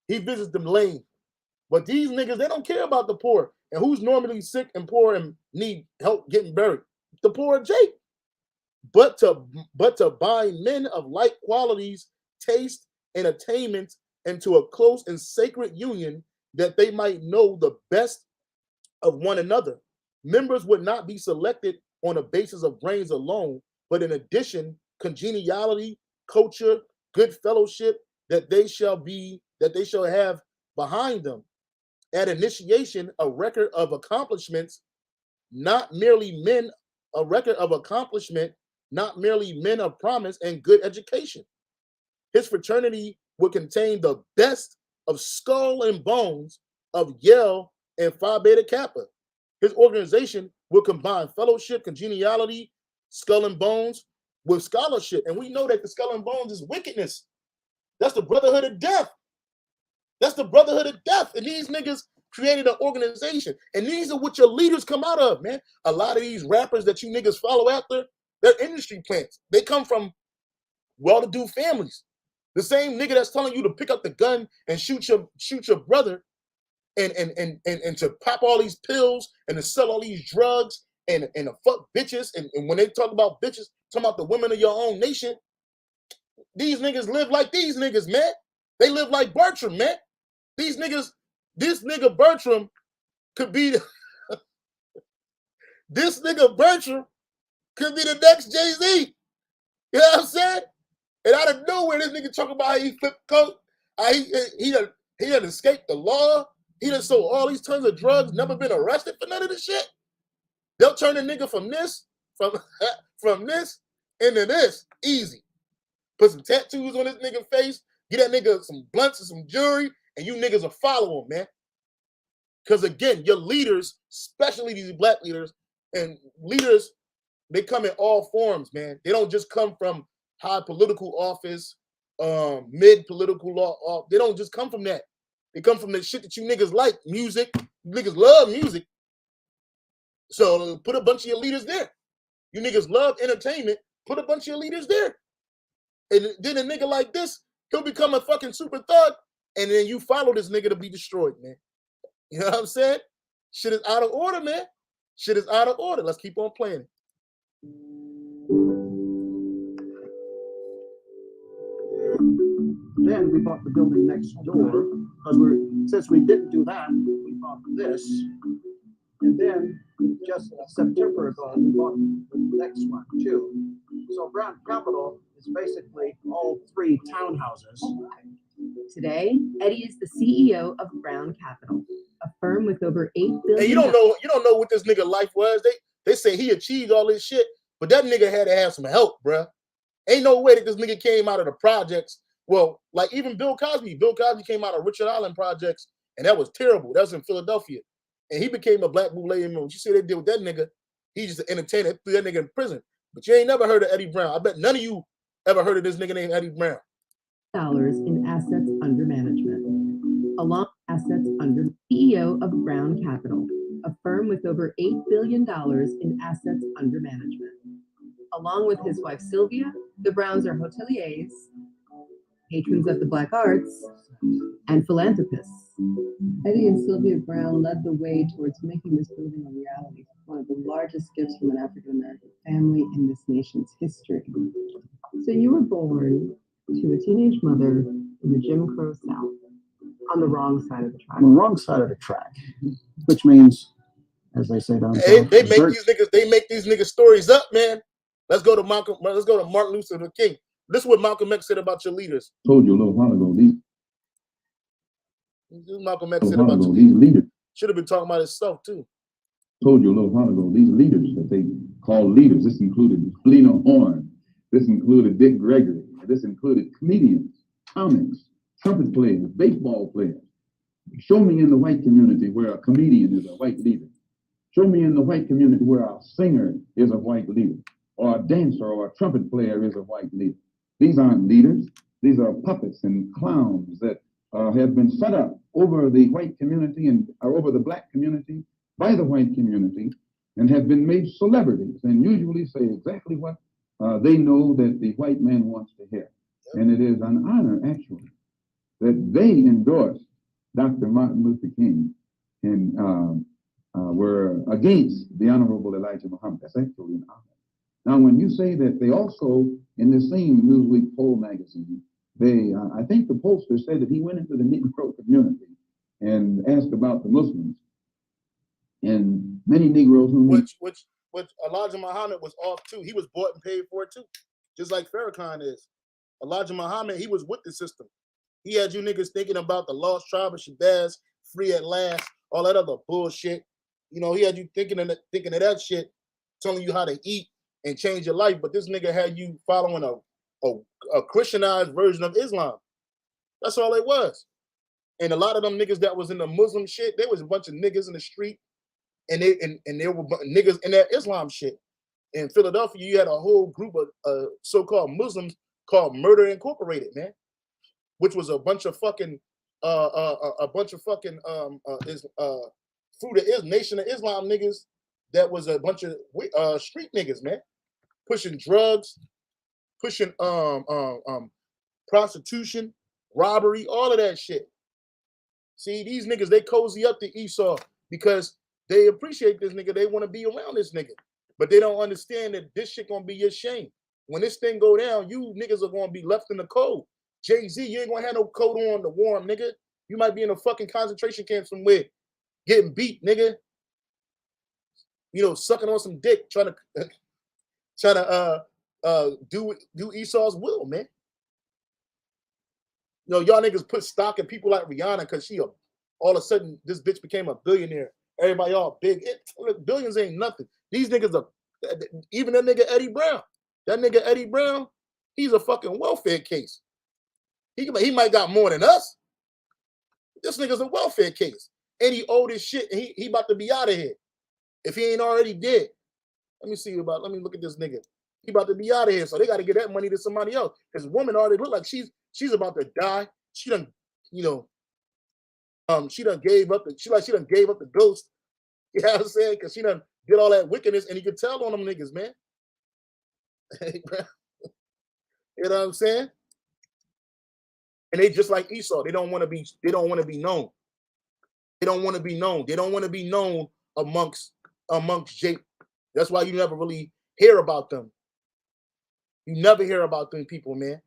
He visits the lame. But these niggas, they don't care about the poor. And who's normally sick and poor and need help getting buried? The poor Jake. But to bind men of like qualities, taste, and attainments into a close and sacred union, that they might know the best of one another. Members would not be selected on a basis of brains alone, but in addition, congeniality, culture, good fellowship, that they shall have behind them. At initiation, a record of accomplishments, not merely men of promise and good education. His fraternity would contain the best of skull and bones of Yale and Phi Beta Kappa. His organization will combine fellowship, congeniality, skull and bones with scholarship. And we know that the skull and bones is wickedness. That's the brotherhood of death. And these niggas created an organization. And these are what your leaders come out of, man. A lot of these rappers that you niggas follow after, they're industry plants. They come from well-to-do families. The same nigga that's telling you to pick up the gun and shoot your brother and to pop all these pills and to sell all these drugs and to fuck bitches. And when they talk about bitches, talking about the women of your own nation, these niggas live like these niggas, man. They live like Bertram, man. These niggas, this nigga Bertram could be this nigga Bertram could be the next Jay-Z. You know what I'm saying? And out of nowhere, this nigga talking about how he flipped coat. He done escaped the law. He done sold all these tons of drugs, never been arrested for none of this shit. They'll turn the nigga from this into this. Easy. Put some tattoos on this nigga face, get that nigga some blunts and some jewelry, and you niggas will follow him, man. Because again, your leaders, especially these black leaders, and leaders, they come in all forms, man. They don't just come from high political office, mid-political law. They don't just come from that. They come from the shit that you niggas like. Music. Niggas love music. So put a bunch of your leaders there. You niggas love entertainment. Put a bunch of your leaders there. And then a nigga like this, he'll become a fucking super thug. And then you follow this nigga to be destroyed, man. You know what I'm saying? Shit is out of order, man. Shit is out of order. Let's keep on playing it. Then we bought the building next door because since we didn't do that, we bought this. And then just September ago, we bought the next one too. So Brown Capital is basically all three townhouses. Today, Eddie is the CEO of Brown Capital, a firm with over $8 billion. And you don't know what this nigga life was. They say he achieved all this shit, but that nigga had to have some help, bruh. Ain't no way that this nigga came out of the projects. Well, like even Bill Cosby came out of Richard Island projects, and that was terrible. That was in Philadelphia. And he became a black bootleg. And what you see they did with that nigga, he just an entertainer, threw that nigga in prison. But you ain't never heard of Eddie Brown. I bet none of you ever heard of this nigga named Eddie Brown. Dollars in assets under management, along with assets under CEO of Brown Capital, a firm with over $8 billion in assets under management. Along with his wife Sylvia, the Browns are hoteliers, patrons of the Black arts, and philanthropists. Eddie and Sylvia Brown led the way towards making this building a reality, one of the largest gifts from an African-American family in this nation's history. So you were born to a teenage mother in the Jim Crow South, on the wrong side of the track. On the wrong side of the track, which means, as they say down south, They make these niggas stories up, man. Let's go to Martin Luther King. This is what Malcolm X said about your leaders. Told you a little while ago, This is Malcolm X said about your leaders. Should have been talking about himself too. Told you a little while ago, these leaders that they call leaders, this included Lena Horne, this included Dick Gregory, this included comedians, comics, trumpet players, baseball players. Show me in the white community where a comedian is a white leader. Show me in the white community where a singer is a white leader, or a dancer or a trumpet player is a white leader. These aren't leaders. These are puppets and clowns that have been set up over the white community and over the black community by the white community and have been made celebrities and usually say exactly what they know that the white man wants to hear. And it is an honor, actually, that they endorsed Dr. Martin Luther King and were against the Honorable Elijah Muhammad. That's actually an honor. Now, when you say that they also, in the same Newsweek poll magazine, I think the pollster said that he went into the Negro community and asked about the Muslims. And many Negroes who which Elijah Muhammad was off too. He was bought and paid for it too, just like Farrakhan is. Elijah Muhammad, he was with the system. He had you niggas thinking about the lost tribe of Shabazz, free at last, all that other bullshit. You know, he had you thinking of that shit, telling you how to eat and change your life. But this nigga had you following a Christianized version of Islam. That's all it was. And a lot of them niggas that was in the Muslim shit, there was a bunch of niggas in the street, and there were niggas in that Islam shit. In Philadelphia, you had a whole group of so-called Muslims called Murder Incorporated, man, which was a bunch of fucking Nation of Islam niggas that was a bunch of street niggas, man, pushing drugs, pushing prostitution, robbery, all of that shit. See, these niggas, they cozy up to Esau because they appreciate this nigga. They want to be around this nigga. But they don't understand that this shit gonna be your shame. When this thing go down, you niggas are gonna be left in the cold. Jay-Z, you ain't gonna have no coat on to warm, nigga. You might be in a fucking concentration camp somewhere, getting beat, nigga. You know, sucking on some dick, trying to do Esau's will, man. You know, y'all niggas put stock in people like Rihanna because she all of a sudden this bitch became a billionaire. Everybody all big. Billions ain't nothing. These niggas are, even that nigga Eddie Brown. That nigga Eddie Brown, he's a fucking welfare case. He might got more than us. This nigga's a welfare case. And he old as shit, and he about to be out of here. If he ain't already dead. Let me look at this nigga. He about to be out of here, so they got to give that money to somebody else. His woman already look like she's about to die. She done, she done gave up the ghost. You know what I'm saying? Because she done did all that wickedness, and you can tell on them niggas, man. You know what I'm saying? And they just like Esau. They don't want to be known. They don't want to be known. They don't want to be known amongst Jake. That's why you never really hear about them. You never hear about them people, man.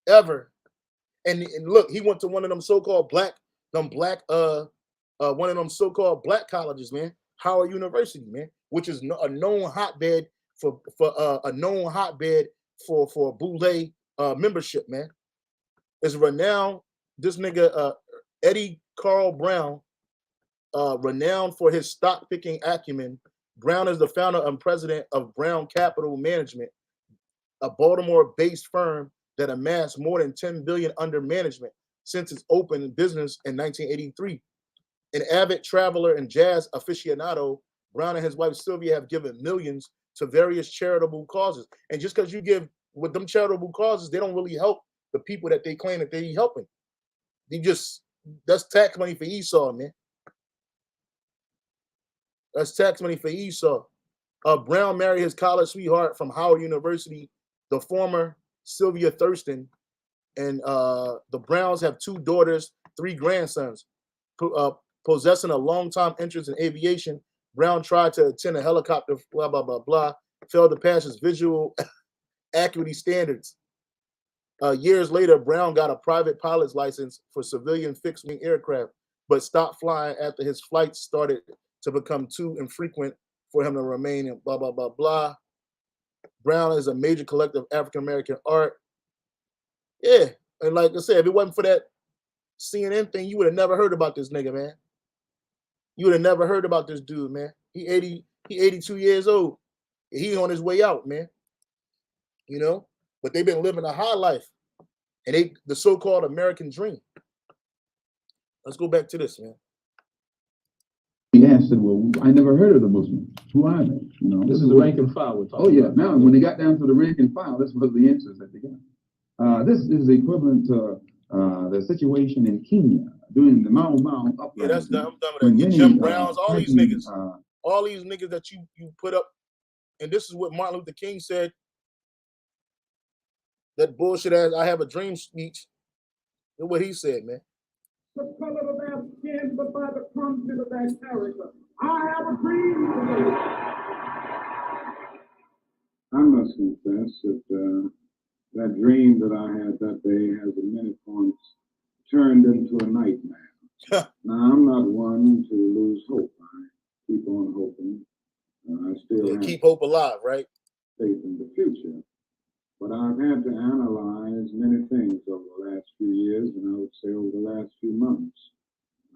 Ever. And look, he went to one of them so-called black one of them so-called black colleges, man. Howard University, man, which is a known hotbed for boule membership, man. It's renowned. This nigga Eddie Carl Brown Renowned for his stock picking acumen, Brown is the founder and president of Brown Capital Management, a Baltimore-based firm that amassed more than $10 billion under management since its open business in 1983. An avid traveler and jazz aficionado, Brown and his wife Sylvia have given millions to various charitable causes. And just because you give with them charitable causes, they don't really help the people that they claim that they helping. That's tax money for Esau, man. That's tax money for Esau. Brown married his college sweetheart from Howard University, the former Sylvia Thurston, and the Browns have 2 daughters, 3 grandsons. Possessing a long-time interest in aviation, Brown tried to attend a helicopter, blah, blah, blah, blah, failed to pass his visual acuity standards. Years later, Brown got a private pilot's license for civilian fixed-wing aircraft, but stopped flying after his flights started to become too infrequent for him to remain in blah, blah, blah, blah. Brown is a major collector of African-American art. Yeah, and like I said, if it wasn't for that CNN thing, you would have never heard about this nigga, man. You would have never heard about this dude, man. He 82 years old. He on his way out, man. You know? But they've been living a high life. And the so-called American dream. Let's go back to this, man. He asked, well, I never heard of the Muslims. Who are they? You know, This is the rank and file we're talking about. Now, when they got down to the rank and file, this was the answers that they got. This is equivalent to the situation in Kenya during the Mau Mau uprising. Yeah, that's done. I'm done with that. Jim Browns, all these niggas that you put up, and this is what Martin Luther King said. That bullshit ass "I have a dream" speech. Look what he said, man. The color of their skin, but by the content of their character. I have a dream. I must confess that that dream that I had that day has at many points turned into a nightmare. Now, I'm not one to lose hope. I keep on hoping. I still keep hope alive, right? Faith in the future. But I've had to analyze many things over the last few years, and I would say over the last few months.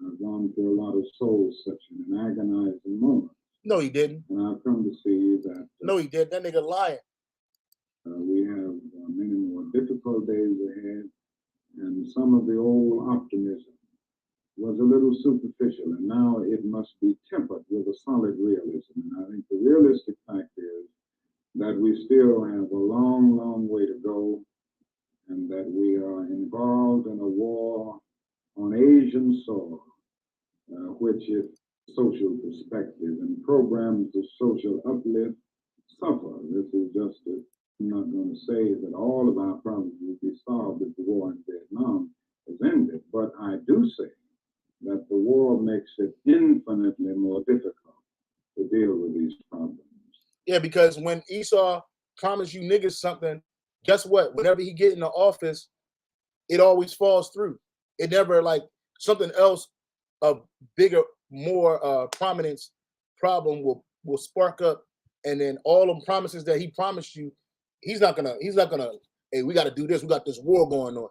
I've gone through a lot of soul searching and agonizing moments. No, he didn't. And I've come to see that. No, he did. That nigga lying. We have many more difficult days ahead, and some of the old optimism was a little superficial, and now it must be tempered with a solid realism. And I think the realistic fact is that we still have a long, long way to go, and that we are involved in a war on Asian soil, which, if social perspective and programs of social uplift suffer. This is just I'm not going to say that all of our problems will be solved if the war in Vietnam is ended, but I do say that the war makes it infinitely more difficult to deal with these problems. Yeah, because when Esau promised you niggas something, guess what? Whenever he get in the office, it always falls through. It never, like, something else of bigger, more prominence problem will spark up, and then all the promises that he promised you, he's not gonna, hey, we gotta do this, we got this war going on.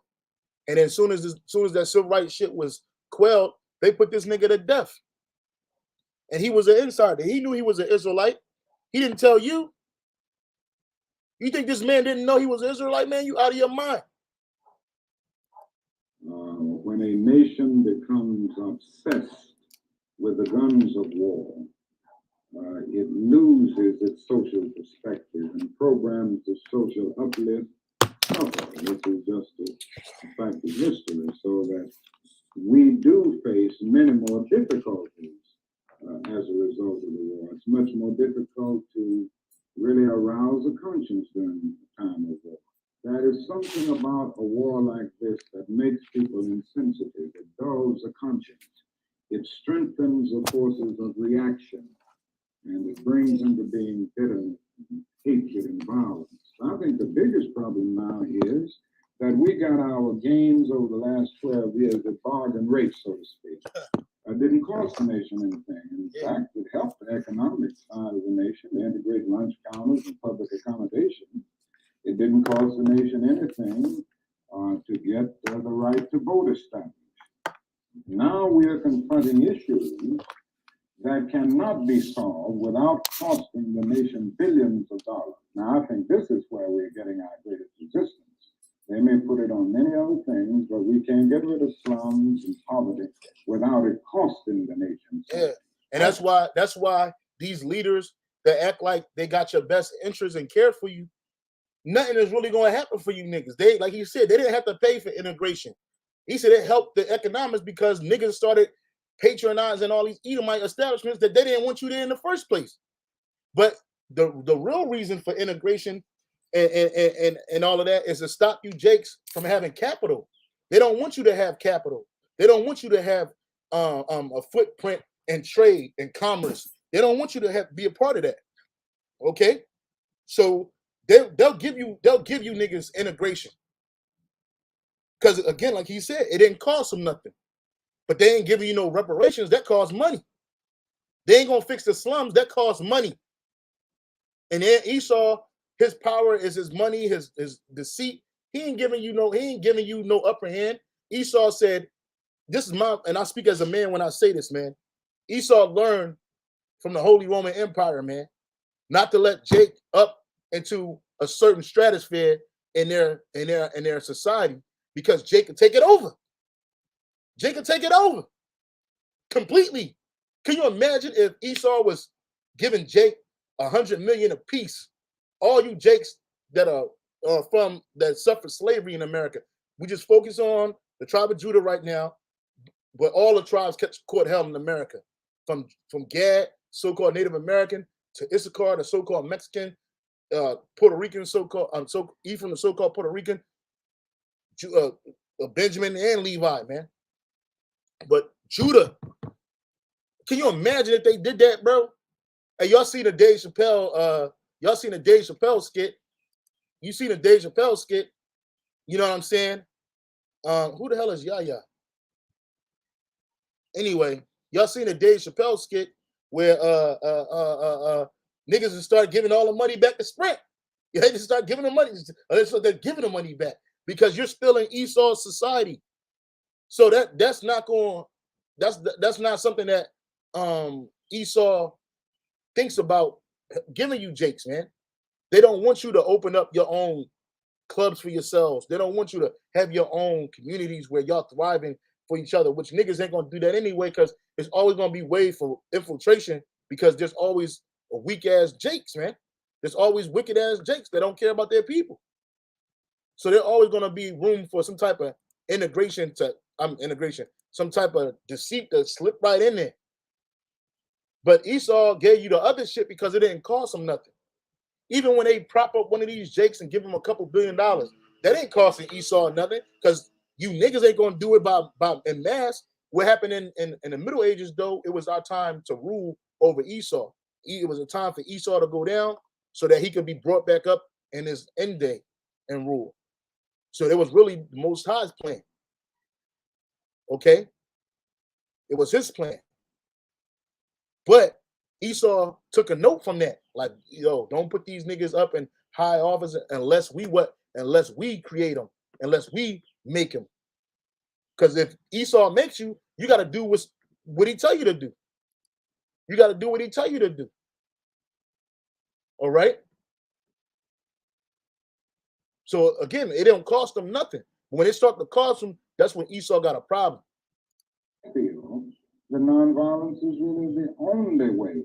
And then as soon as that civil rights shit was quelled, they put this nigga to death. And he was an insider. He knew he was an Israelite. He didn't tell you. You think this man didn't know he was an Israelite, man? You out of your mind. When a nation becomes obsessed with the guns of war, it loses its social perspective, and programs of social uplift suffer. This is just a fact of history, so that we do face many more difficulties as a result of the war. It's much more difficult to really arouse a conscience during the time of war. That is something about a war like this that makes people insensitive. It dulls the conscience. It strengthens the forces of reaction, and it brings into being bitterness, and hatred, and violence. I think the biggest problem now is that we got our gains over the last 12 years at bargain rate, so to speak. It didn't cost the nation anything. In fact, it helped the economic side of the nation to integrate lunch counters and public accommodation. It didn't cost the nation anything to get the right to vote established. Now we are confronting issues that cannot be solved without costing the nation billions of dollars. Now, I think this is where we're getting our greatest resistance. They may put it on many other things, but we can't get rid of slums and poverty without it costing the nation. Yeah, and that's why these leaders that act like they got your best interest and care for you, nothing is really going to happen for you niggas. They, like he said, they didn't have to pay for integration. He said it helped the economics because niggas started patronizing all these Edomite establishments that they didn't want you there in the first place. But the real reason for integration and all of that is to stop you Jakes from having capital. They don't want you to have capital. They don't want you to have a footprint in trade and commerce. They don't want you to be a part of that. Okay, so they'll give you niggas integration because again, like he said, it didn't cost them nothing. But they ain't giving you no reparations. That costs money. They ain't gonna fix the slums. That costs money. And then Esau, his power is his money, his deceit. He ain't giving you no upper hand. Esau said, "This is my," and I speak as a man when I say this, man. Esau learned from the Holy Roman Empire, man, not to let Jake up into a certain stratosphere in their society because Jake could take it over. Jake could take it over completely. Can you imagine if Esau was giving Jake 100 million apiece? All you Jakes that are from that suffered slavery in America, we just focus on the tribe of Judah right now, but all the tribes caught hell in America, from Gad, so-called Native American, to Issachar, the so-called Mexican, Puerto Rican, Ephraim, the so-called Puerto Rican, Benjamin and Levi, man. But Judah, can you imagine if they did that, bro? Hey, y'all seen the Dave Chappelle? Y'all seen the Dave Chappelle skit? You seen the Dave Chappelle skit? You know what I'm saying? Who the hell is Yaya? Anyway, y'all seen the Dave Chappelle skit where niggas just start giving all the money back to Sprint. Yeah, they just start giving them money. They're giving the money back because you're still in Esau's society. So that's not something that Esau thinks about giving you Jakes, man. They don't want you to open up your own clubs for yourselves. They don't want you to have your own communities where y'all thriving for each other, which niggas ain't gonna do that anyway, because it's always gonna be way for infiltration because there's always a weak ass Jakes, man. There's always wicked ass Jakes that don't care about their people. So there's always gonna be room for some type of integration, some type of deceit to slip right in there. But Esau gave you the other shit because it didn't cost him nothing. Even when they prop up one of these Jakes and give him a couple $1 billion, that ain't costing Esau nothing because you niggas ain't gonna do it by en masse. What happened in the Middle Ages, though, it was our time to rule over Esau. It was a time for Esau to go down so that he could be brought back up in his end day and rule. So it was really the Most High's plan. Okay? It was his plan. But Esau took a note from that. Like, yo, don't put these niggas up in high office unless we create them, unless we make them. Because if Esau makes you, you got to do what he tell you to do. You got to do what he tell you to do. All right? So again, it don't cost them nothing. When it start to cost them, that's when Esau got a problem. The nonviolence is really the only way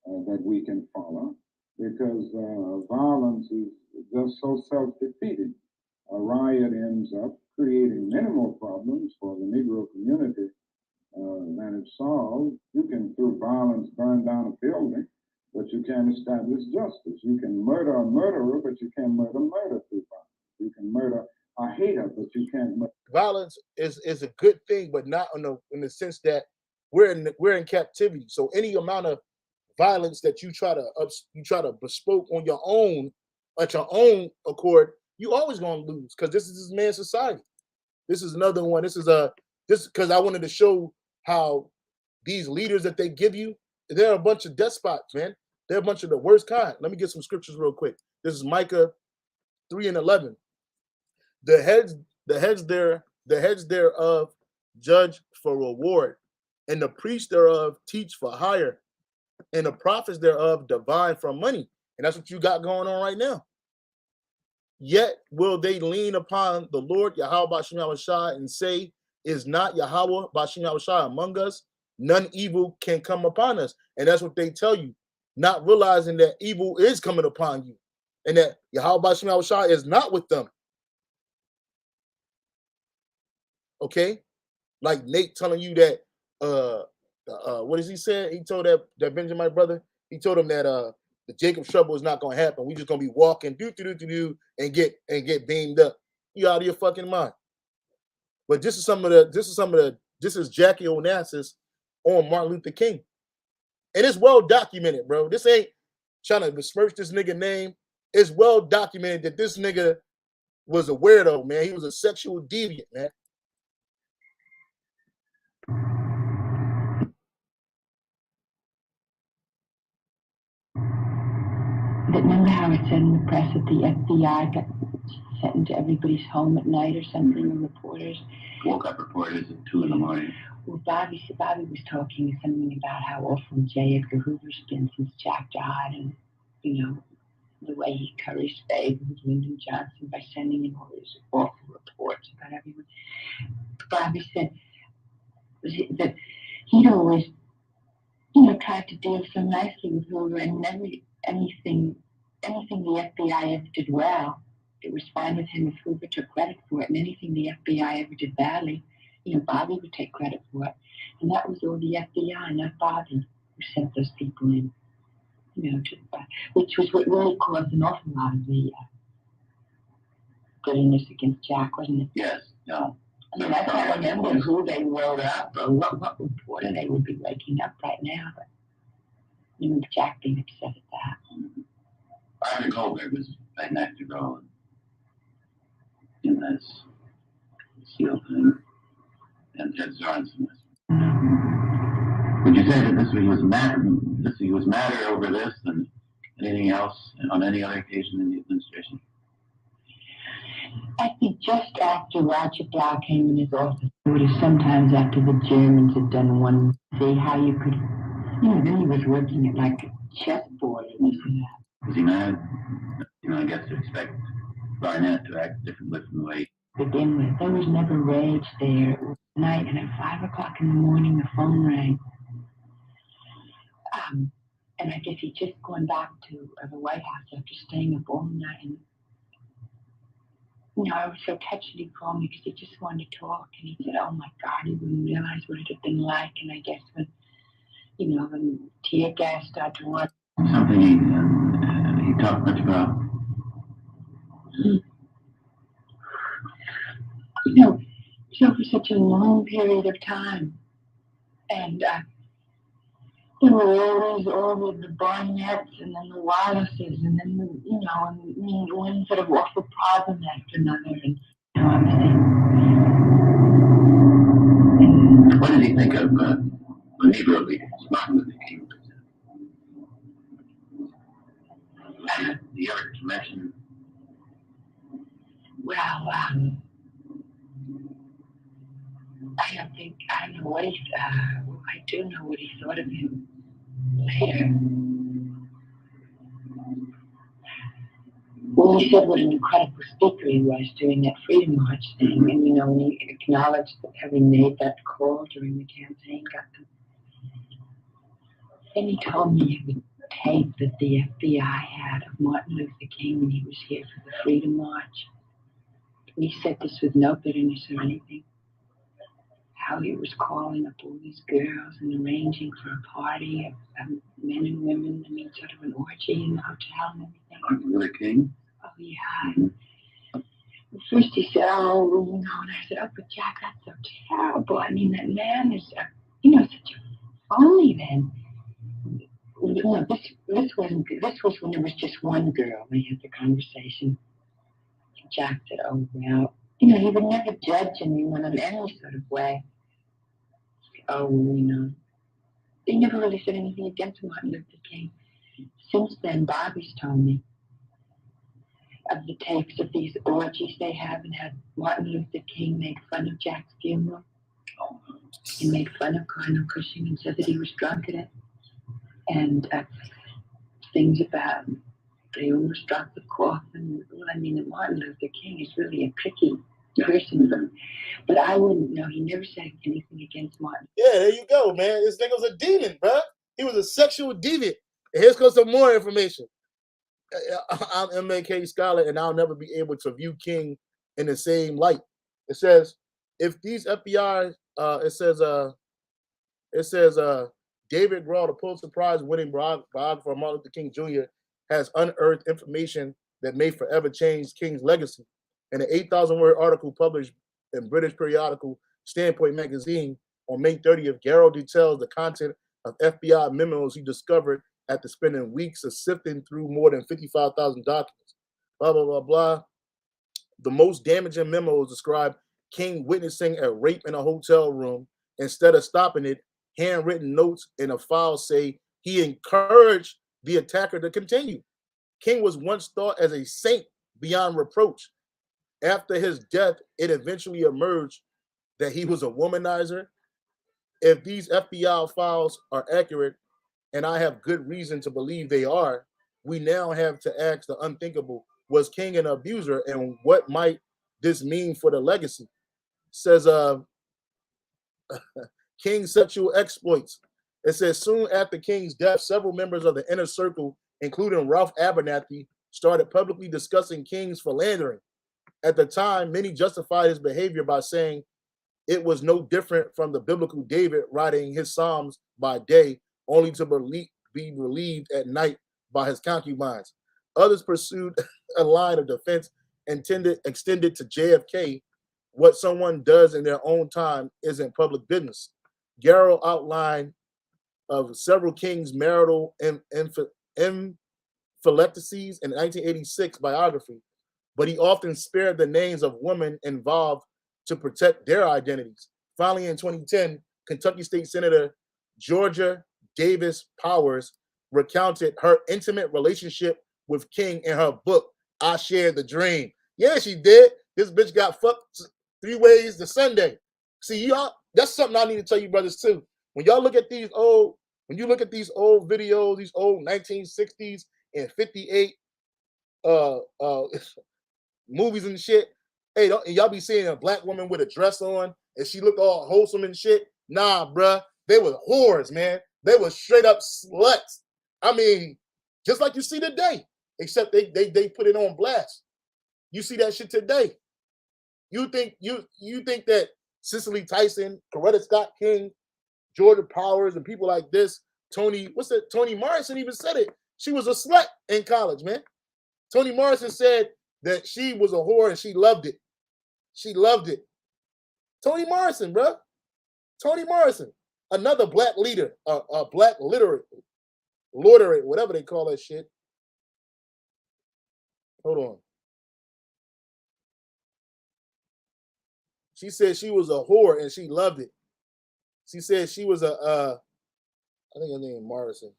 that we can follow, because violence is just so self-defeating. A riot ends up creating many more problems for the Negro community than it solves. You can, through violence, burn down a building, but you can't establish justice. You can murder a murderer, but you can't murder through violence. You can murder a hater, but you can't murder. Violence is a good thing, but not in the sense that we're in captivity. So any amount of violence that you try to bespoke on your own, at your own accord, you always gonna lose because this is this man's society. This is another one. This because I wanted to show how these leaders that they give you, they're a bunch of despots, man. They're a bunch of the worst kind. Let me get some scriptures real quick. This is Micah 3:11. The heads thereof judge for reward, and the priests thereof teach for hire, and the prophets thereof divine for money. And that's what you got going on right now. Yet will they lean upon the Lord Yahweh Bashim Yahushai and say, is not Yahweh Bashim Yahushai among us? None evil can come upon us. And that's what they tell you, not realizing that evil is coming upon you and that Yahweh Bashim Yahushai is not with them. Okay? Like Nate telling you that, what does he say? He told that Benjamin, my brother, he told him that the Jacob's trouble is not going to happen. We just going to be walking and get beamed up. You out of your fucking mind. But this is Jackie Onassis on Martin Luther King. And it's well documented, bro. This ain't trying to besmirch this nigga name. It's well documented that this nigga was a weirdo, man. He was a sexual deviant, man. But remember how it said in the press that the FBI got sent into everybody's home at night or something, the reporters? Woke up reporters at 2 in the morning. Well, Bobby was talking something about how awful J. Edgar Hoover's been since Jack died, and, you know, the way he curries favor with Lyndon Johnson by sending him all these awful reports about everyone. Bobby said that he'd always, you know, tried to deal so nicely with Hoover, and anything the FBI ever did well, it was fine with him if Hoover took credit for it, and anything the FBI ever did badly, you know, Bobby would take credit for it. And that was all the FBI, not Bobby, who sent those people in, you know, which was what really caused an awful lot of the bitterness against Jack, wasn't it? Yes, no. I mean, I can't remember who they wrote up or what reporter they would be waking up right now, but you know, Jack being upset at that. Ivan Goldberg was right next to go in this SEAL thing, and Ted Sorensen was. Would you say that he was madder over this than anything else on any other occasion in the administration? I think just after Roger Blau came in his office, or sometimes after the Germans had done one, see how you could, you know, then he was working at like a chessboard and this and that. Was he mad? You know, I guess to expect Barnett to act differently from the way. To begin with, there was never rage there. It was night, and at 5 o'clock in the morning, the phone rang. And I guess he'd just gone back to the White House after staying up all night. And, you know, I was so touched that he called me because he just wanted to talk. And he said, oh my God, he wouldn't realize what it had been like. And I guess when, you know, when tear gas started to run. Something he talked much about. You know, so for such a long period of time. And there were all of the Barnetts and then the Wallaces and then, you know, and one sort of awful problem after another. And, you know, and what did he think of the Negro leaders, Martin Luther King? The other mention? Well, I don't know what I do know what he thought of him later. Well, he said what an incredible speaker he was during that Freedom March thing. And, you know, when he acknowledged that having made that call during the campaign got them. Then he told me of the tape that the FBI had of Martin Luther King when he was here for the Freedom March. And he said this with no bitterness or anything. How he was calling up all these girls and arranging for a party of men and women. I mean, sort of an orgy in the hotel and everything. Martin Luther King? Oh, yeah. At first he said, oh, you know, and I said, oh, but Jack, that's so terrible. I mean, that man is, you know, such a phony then. You know, this was when there was just one girl. We had the conversation. Jack said, oh, well, you know, he would never judge anyone in any sort of way. Oh, you know, he never really said anything against Martin Luther King. Since then, Bobby's told me of the tapes of these orgies they have and had Martin Luther King make fun of Jack's funeral. He made fun of Cardinal Cushing and said that he was drunk at it. And things about they almost dropped the coffin. Well, I mean, Martin Luther King is really a tricky person, but I wouldn't know. He never said anything against Martin. Yeah, there you go, man. This nigga was a demon, bro. He was a sexual deviant. And here's some more information. I'm MAK scholar, and I'll never be able to view King in the same light. It says, if these FBI, it says, David Grohl, the Pulitzer Prize winning biographer for Martin Luther King Jr., has unearthed information that may forever change King's legacy. In an 8,000-word article published in British periodical Standpoint magazine on May 30th, Garrow details the content of FBI memos he discovered after spending weeks of sifting through more than 55,000 documents. Blah, blah, blah, blah. The most damaging memos describe King witnessing a rape in a hotel room. Instead of stopping it, handwritten notes in a file say he encouraged the attacker to continue. King was once thought as a saint beyond reproach. After his death, it eventually emerged that he was a womanizer. If these FBI files are accurate, and I have good reason to believe they are, we now have to ask the unthinkable. Was King an abuser, and what might this mean for the legacy? Says King's sexual exploits. It says soon after King's death, several members of the inner circle, including Ralph Abernathy, started publicly discussing King's philandering. At the time, many justified his behavior by saying it was no different from the biblical David writing his Psalms by day, only to be relieved at night by his concubines. Others pursued a line of defense extended to JFK. What someone does in their own time isn't public business. Garrow outlined of several King's marital infelicities in 1986 biography, but he often spared the names of women involved to protect their identities. Finally, in 2010, Kentucky State Senator Georgia Davis Powers recounted her intimate relationship with King in her book, I Shared the Dream. Yeah, she did. This bitch got fucked 3 ways to Sunday. See, y'all, that's something I need to tell you brothers too. When y'all look at these old, videos, these old 1960s and 58 movies and shit, hey, y'all be seeing a black woman with a dress on and she look all wholesome and shit. Nah, bruh, they were whores, man. They were straight up sluts. I mean, just like you see today, except they put it on blast. You see that shit today. You think that Cicely Tyson, Coretta Scott King, Georgia Powers, and people like this, Toni Morrison even said it. She was a slut in college, man. Toni Morrison said that she was a whore and she loved it. She loved it. Toni Morrison, bro. Toni Morrison, another black leader, a black literate, whatever they call that shit. Hold on. She said she was a whore and she loved it. She said she was I think her name is Morrison.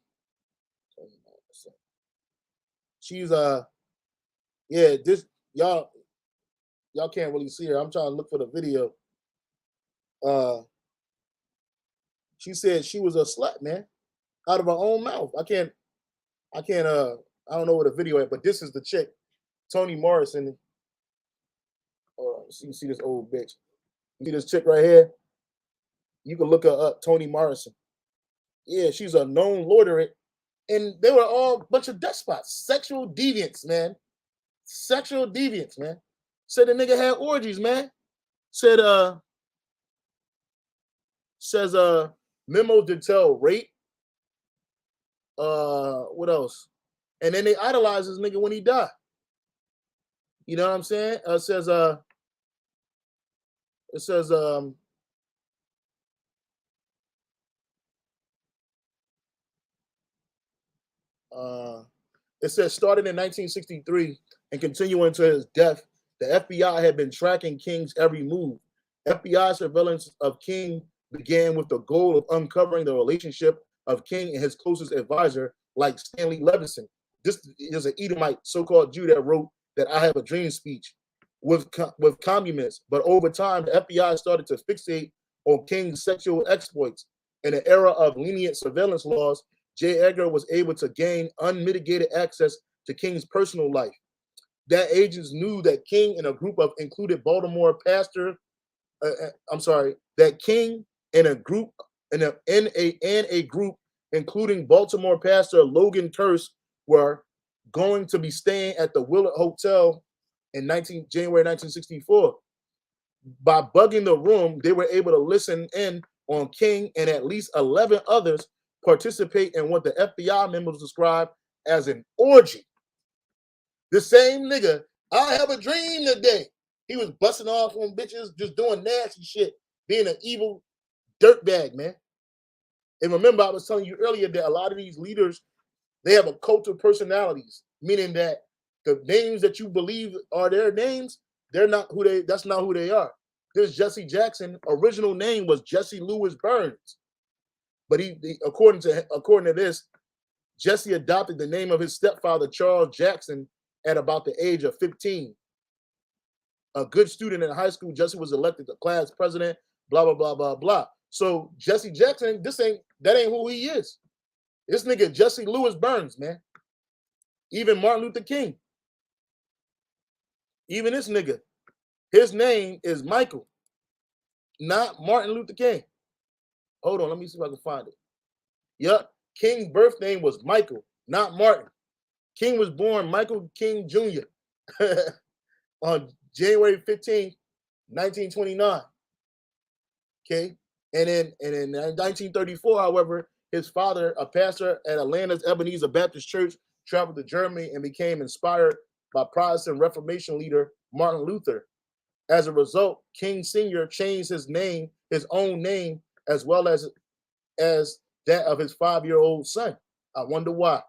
She's yeah, this y'all can't really see her. I'm trying to look for the video. She said she was a slut, man, out of her own mouth. I don't know what the video is, but this is the chick, Toni Morrison. So you can see this old bitch. You see this chick right here? You can look her up, Toni Morrison. Yeah, she's a known literate. And they were all a bunch of despots, sexual deviants, man. Sexual deviants, man. Said the nigga had orgies, man. Said, says memos detail rape. What else? And then they idolize this nigga when he died. You know what I'm saying? It says it says started in 1963 and continuing to his death, the FBI had been tracking King's every move. FBI surveillance of King began with the goal of uncovering the relationship of King and his closest advisor, like Stanley Levison. This is an Edomite, so-called Jew that wrote that I Have a Dream speech with communists. But over time, the FBI started to fixate on King's sexual exploits. In an era of lenient surveillance laws, J. Edgar was able to gain unmitigated access to King's personal life. That agents knew that King and a group of included Baltimore pastor, that King and a group including Baltimore pastor Logan Curse were going to be staying at the Willard Hotel in January 1964. By bugging the room, they were able to listen in on King and at least 11 others participate in what the FBI members described as an orgy. The same nigga, I have a dream today. He was busting off on bitches, just doing nasty shit, being an evil dirtbag, man. And remember, I was telling you earlier that a lot of these leaders, they have a cult of personalities, meaning that the names that you believe are their names, that's not who they are. This Jesse Jackson, original name was Jesse Lewis Burns. But he according to this, Jesse adopted the name of his stepfather, Charles Jackson, at about the age of 15. A good student in high school, Jesse was elected the class president, blah, blah, blah, blah, blah. So Jesse Jackson, that ain't who he is. This nigga Jesse Lewis Burns, man. Even Martin Luther King. Even this nigga. His name is Michael, not Martin Luther King. Hold on, let me see if I can find it. Yep, King's birth name was Michael, not Martin. King was born Michael King Jr. on January 15th, 1929. Okay, and in 1934, however, his father, a pastor at Atlanta's Ebenezer Baptist Church, traveled to Germany and became inspired by Protestant Reformation leader Martin Luther. As a result, King Sr. changed his own name, as well as that of his 5-year-old son. I wonder why.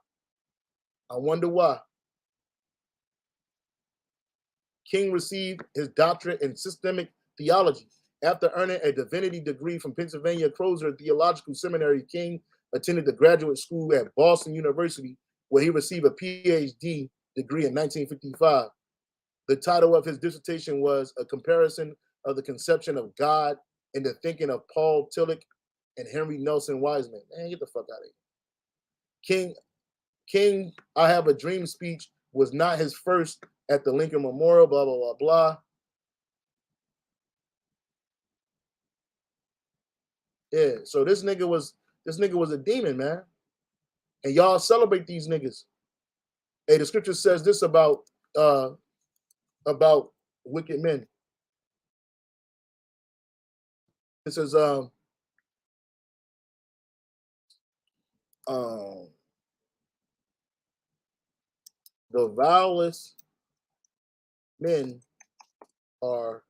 King received his doctorate in systemic theology. After earning a divinity degree from Pennsylvania Crozer Theological Seminary, King attended the graduate school at Boston University, where he received a PhD degree in 1955. The title of his dissertation was A Comparison of the Conception of God in the Thinking of Paul Tillich and Henry Nelson Wiseman. Man, get the fuck out of here. King, I Have a Dream speech was not his first at the Lincoln Memorial, blah, blah, blah, blah. Yeah, so this nigga was a demon, man. And y'all celebrate these niggas. Hey, the scripture says this about wicked men. It says the vilest men are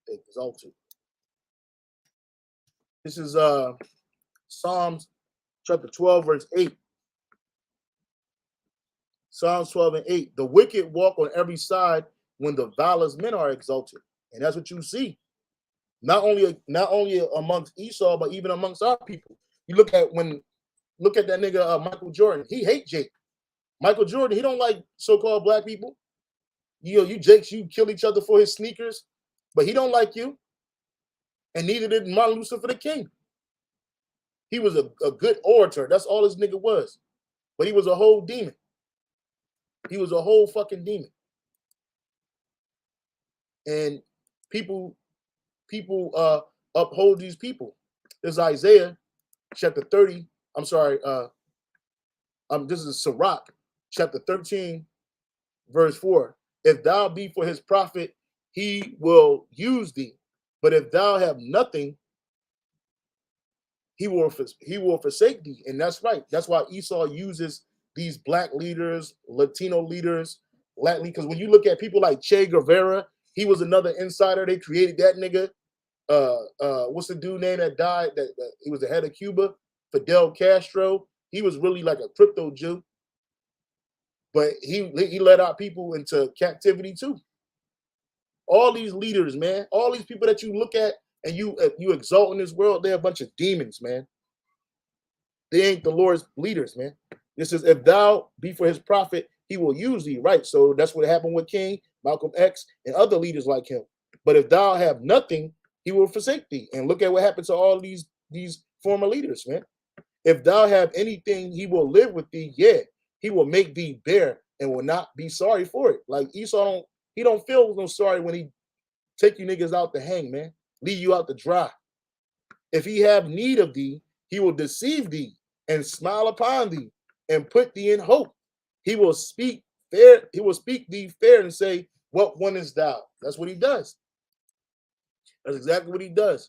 exalted. This is Psalms chapter 12, verse 8. Psalms 12 and 8. The wicked walk on every side when the vilest men are exalted. And that's what you see. Not only amongst Esau, but even amongst our people. You look at that nigga Michael Jordan. He hate Jake. Michael Jordan, he don't like so-called black people. You Jakes, you kill each other for his sneakers, but he don't like you. And neither did Martin Luther King. He was a good orator. That's all this nigga was. But he was a whole demon. He was a whole fucking demon. And people uphold these people. There's Isaiah chapter 30. I'm sorry. This is Sirach chapter 13, verse 4. If thou be for his prophet, he will use thee. But if thou have nothing, he will forsake thee. And that's right. That's why Esau uses these black leaders, Latino leaders, because when you look at people like Che Guevara, he was another insider. They created that nigga. What's the dude name that died? That he was the head of Cuba, Fidel Castro. He was really like a crypto Jew, but he let our people into captivity too. All these leaders, man, all these people that you look at and you exalt in this world, they're a bunch of demons, man. They ain't the Lord's leaders, man. This is if thou be for his prophet, he will use thee, right? So that's what happened with King, Malcolm X, and other leaders like him. But if thou have nothing, he will forsake thee. And look at what happened to all these former leaders, man. If thou have anything, he will live with thee. Yeah, he will make thee bear and will not be sorry for it. Like Esau don't feel no sorry when he take you niggas out to hang, man. Leave you out to dry. If he have need of thee, he will deceive thee and smile upon thee and put thee in hope. He will speak fair. He will speak thee fair and say, what one is thou? That's what he does. That's exactly what he does.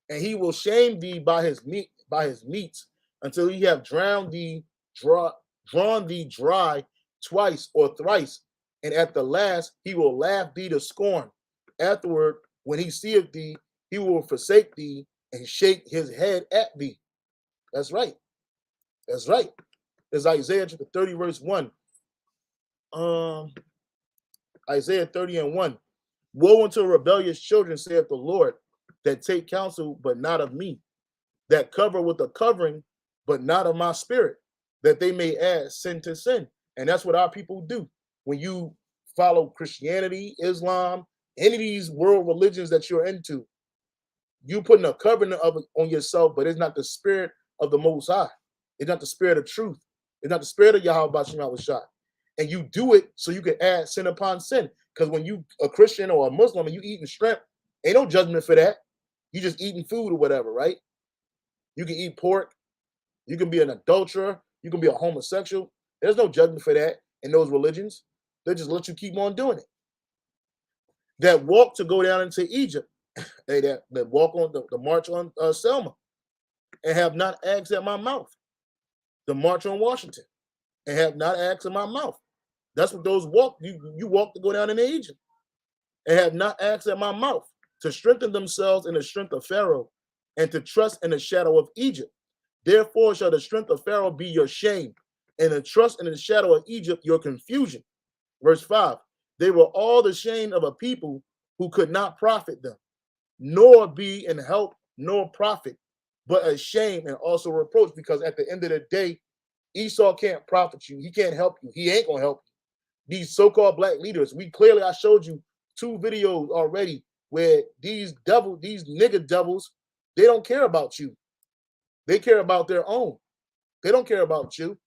And he will shame thee by his meats until he have drawn thee dry twice or thrice. And at the last, he will laugh thee to scorn. Afterward, when he seeth thee, he will forsake thee and shake his head at thee. That's right. That's right. There's Isaiah chapter 30, verse 1. Isaiah 30 and 1. Woe unto rebellious children, saith the Lord, that take counsel, but not of me, that cover with a covering, but not of my spirit, that they may add sin to sin. And that's what our people do. When you follow Christianity, Islam, any of these world religions that you're into, you putting a covering on yourself, but it's not the spirit of the Most High. It's not the spirit of truth. It's not the spirit of Yahweh Bashim Shah. And you do it so you can add sin upon sin. Because when you a Christian or a Muslim and you eating shrimp, ain't no judgment for that. You just eating food or whatever, right? You can eat pork. You can be an adulterer. You can be a homosexual. There's no judgment for that in those religions. They just let you keep on doing it. That walk to go down into Egypt, that walk on the march on Selma, and have not asked at my mouth. The march on Washington, and have not asked at my mouth. That's what those walk. You walk to go down into Egypt, and have not asked at my mouth, to strengthen themselves in the strength of Pharaoh, and to trust in the shadow of Egypt. Therefore shall the strength of Pharaoh be your shame, and the trust in the shadow of Egypt your confusion. Verse 5. They were all the shame of a people who could not profit them, nor be in help nor profit, but a shame and also reproach, because at the end of the day, Esau can't profit you. He can't help you. He ain't gonna help you. These so-called black leaders, I showed you 2 videos already where these nigga devils, they don't care about you. They care about their own. They don't care about you.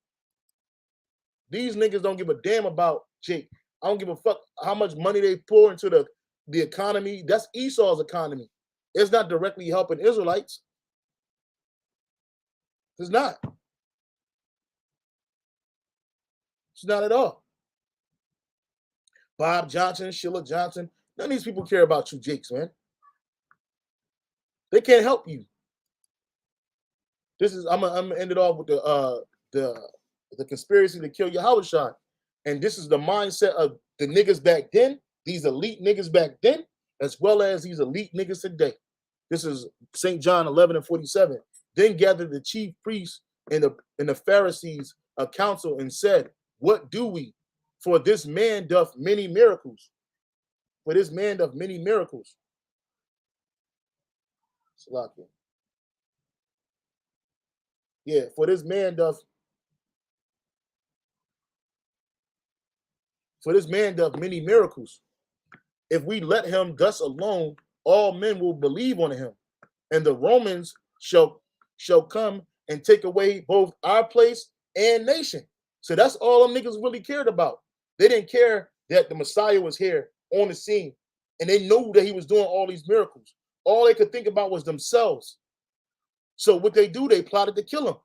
These niggas don't give a damn about Jake. I don't give a fuck how much money they pour into the economy. That's Esau's economy. It's not directly helping Israelites. It's not. It's not at all. Bob Johnson, Sheila Johnson, none of these people care about you, Jakes, man. They can't help you. I'm gonna end it off with the conspiracy to kill Yahweh Shai. And this is the mindset of the niggas back then, these elite niggas back then, as well as these elite niggas today. This is St. John 11 and 47. Then gathered the chief priests and the Pharisees a council and said, what do we? For this man doth many miracles. For this man doth many miracles. Salakia. Yeah, for this man doth many miracles. If we let him thus alone, all men will believe on him, and the Romans shall come and take away both our place and nation. So that's all them niggas really cared about. They didn't care that the Messiah was here on the scene, and they knew that he was doing all these miracles. All they could think about was themselves. So what they do, they plotted to kill him.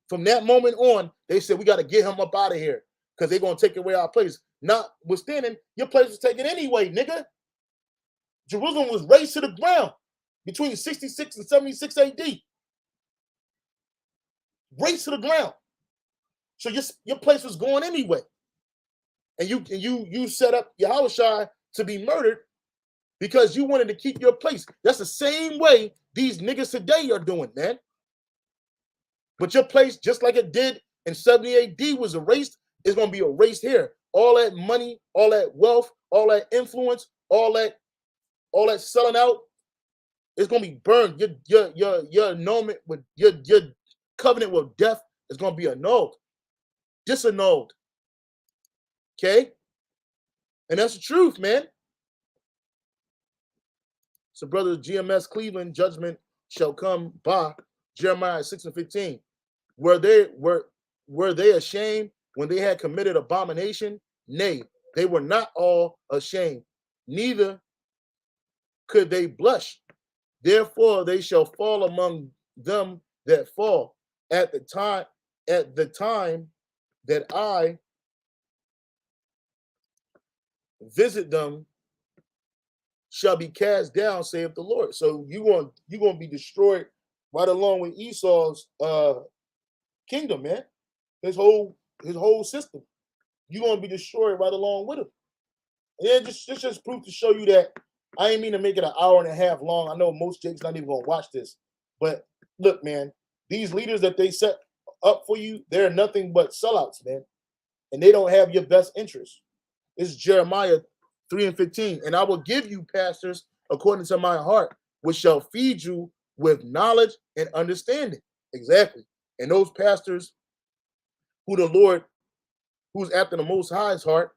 From that moment on, they said, we got to get him up out of here because they're going to take away our place. Notwithstanding, your place was taken anyway, nigga. Jerusalem was razed to the ground between 66 and 76 AD. Razed to the ground. So your place was going anyway. And you set up Yahweh Shai to be murdered because you wanted to keep your place. That's the same way these niggas today are doing, man. But your place, just like it did in 70 AD, was erased, is going to be erased here. All that money, all that wealth, all that influence, all that selling out, it's going to be burned. Your annulment with your covenant with death is going to be annulled, disannulled. Okay? And that's the truth, man. So, brother GMS Cleveland, judgment shall come by Jeremiah 6:15. Were they ashamed when they had committed abomination? Nay, they were not all ashamed, neither could they blush. Therefore they shall fall among them that fall. At the time that I visit them shall be cast down, saith the Lord. So you're going to be destroyed right along with Esau's kingdom, man. His whole system. You're going to be destroyed right along with him. And it's just proof to show you that I ain't mean to make it an hour and a half long. I know most Jake's not even going to watch this. But look, man, these leaders that they set up for you, they're nothing but sellouts, man. And they don't have your best interest. It's Jeremiah 3:15. And I will give you pastors according to my heart, which shall feed you with knowledge and understanding. Exactly. And those pastors who's after the Most High's heart,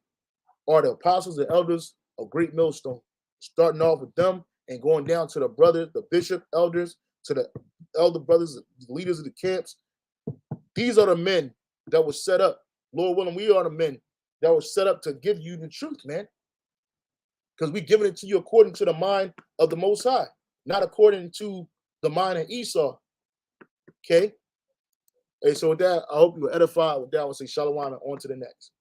are the apostles and elders of Great Millstone, starting off with them and going down to the brothers, the bishop, elders, to the elder brothers, the leaders of the camps. These are the men that were set up. Lord willing, we are the men that were set up to give you the truth, man. Because we're giving it to you according to the mind of the Most High, not according to the mind of Esau. Okay? Hey, so with that, I hope you were edified. With that, I will say shalom and on to the next.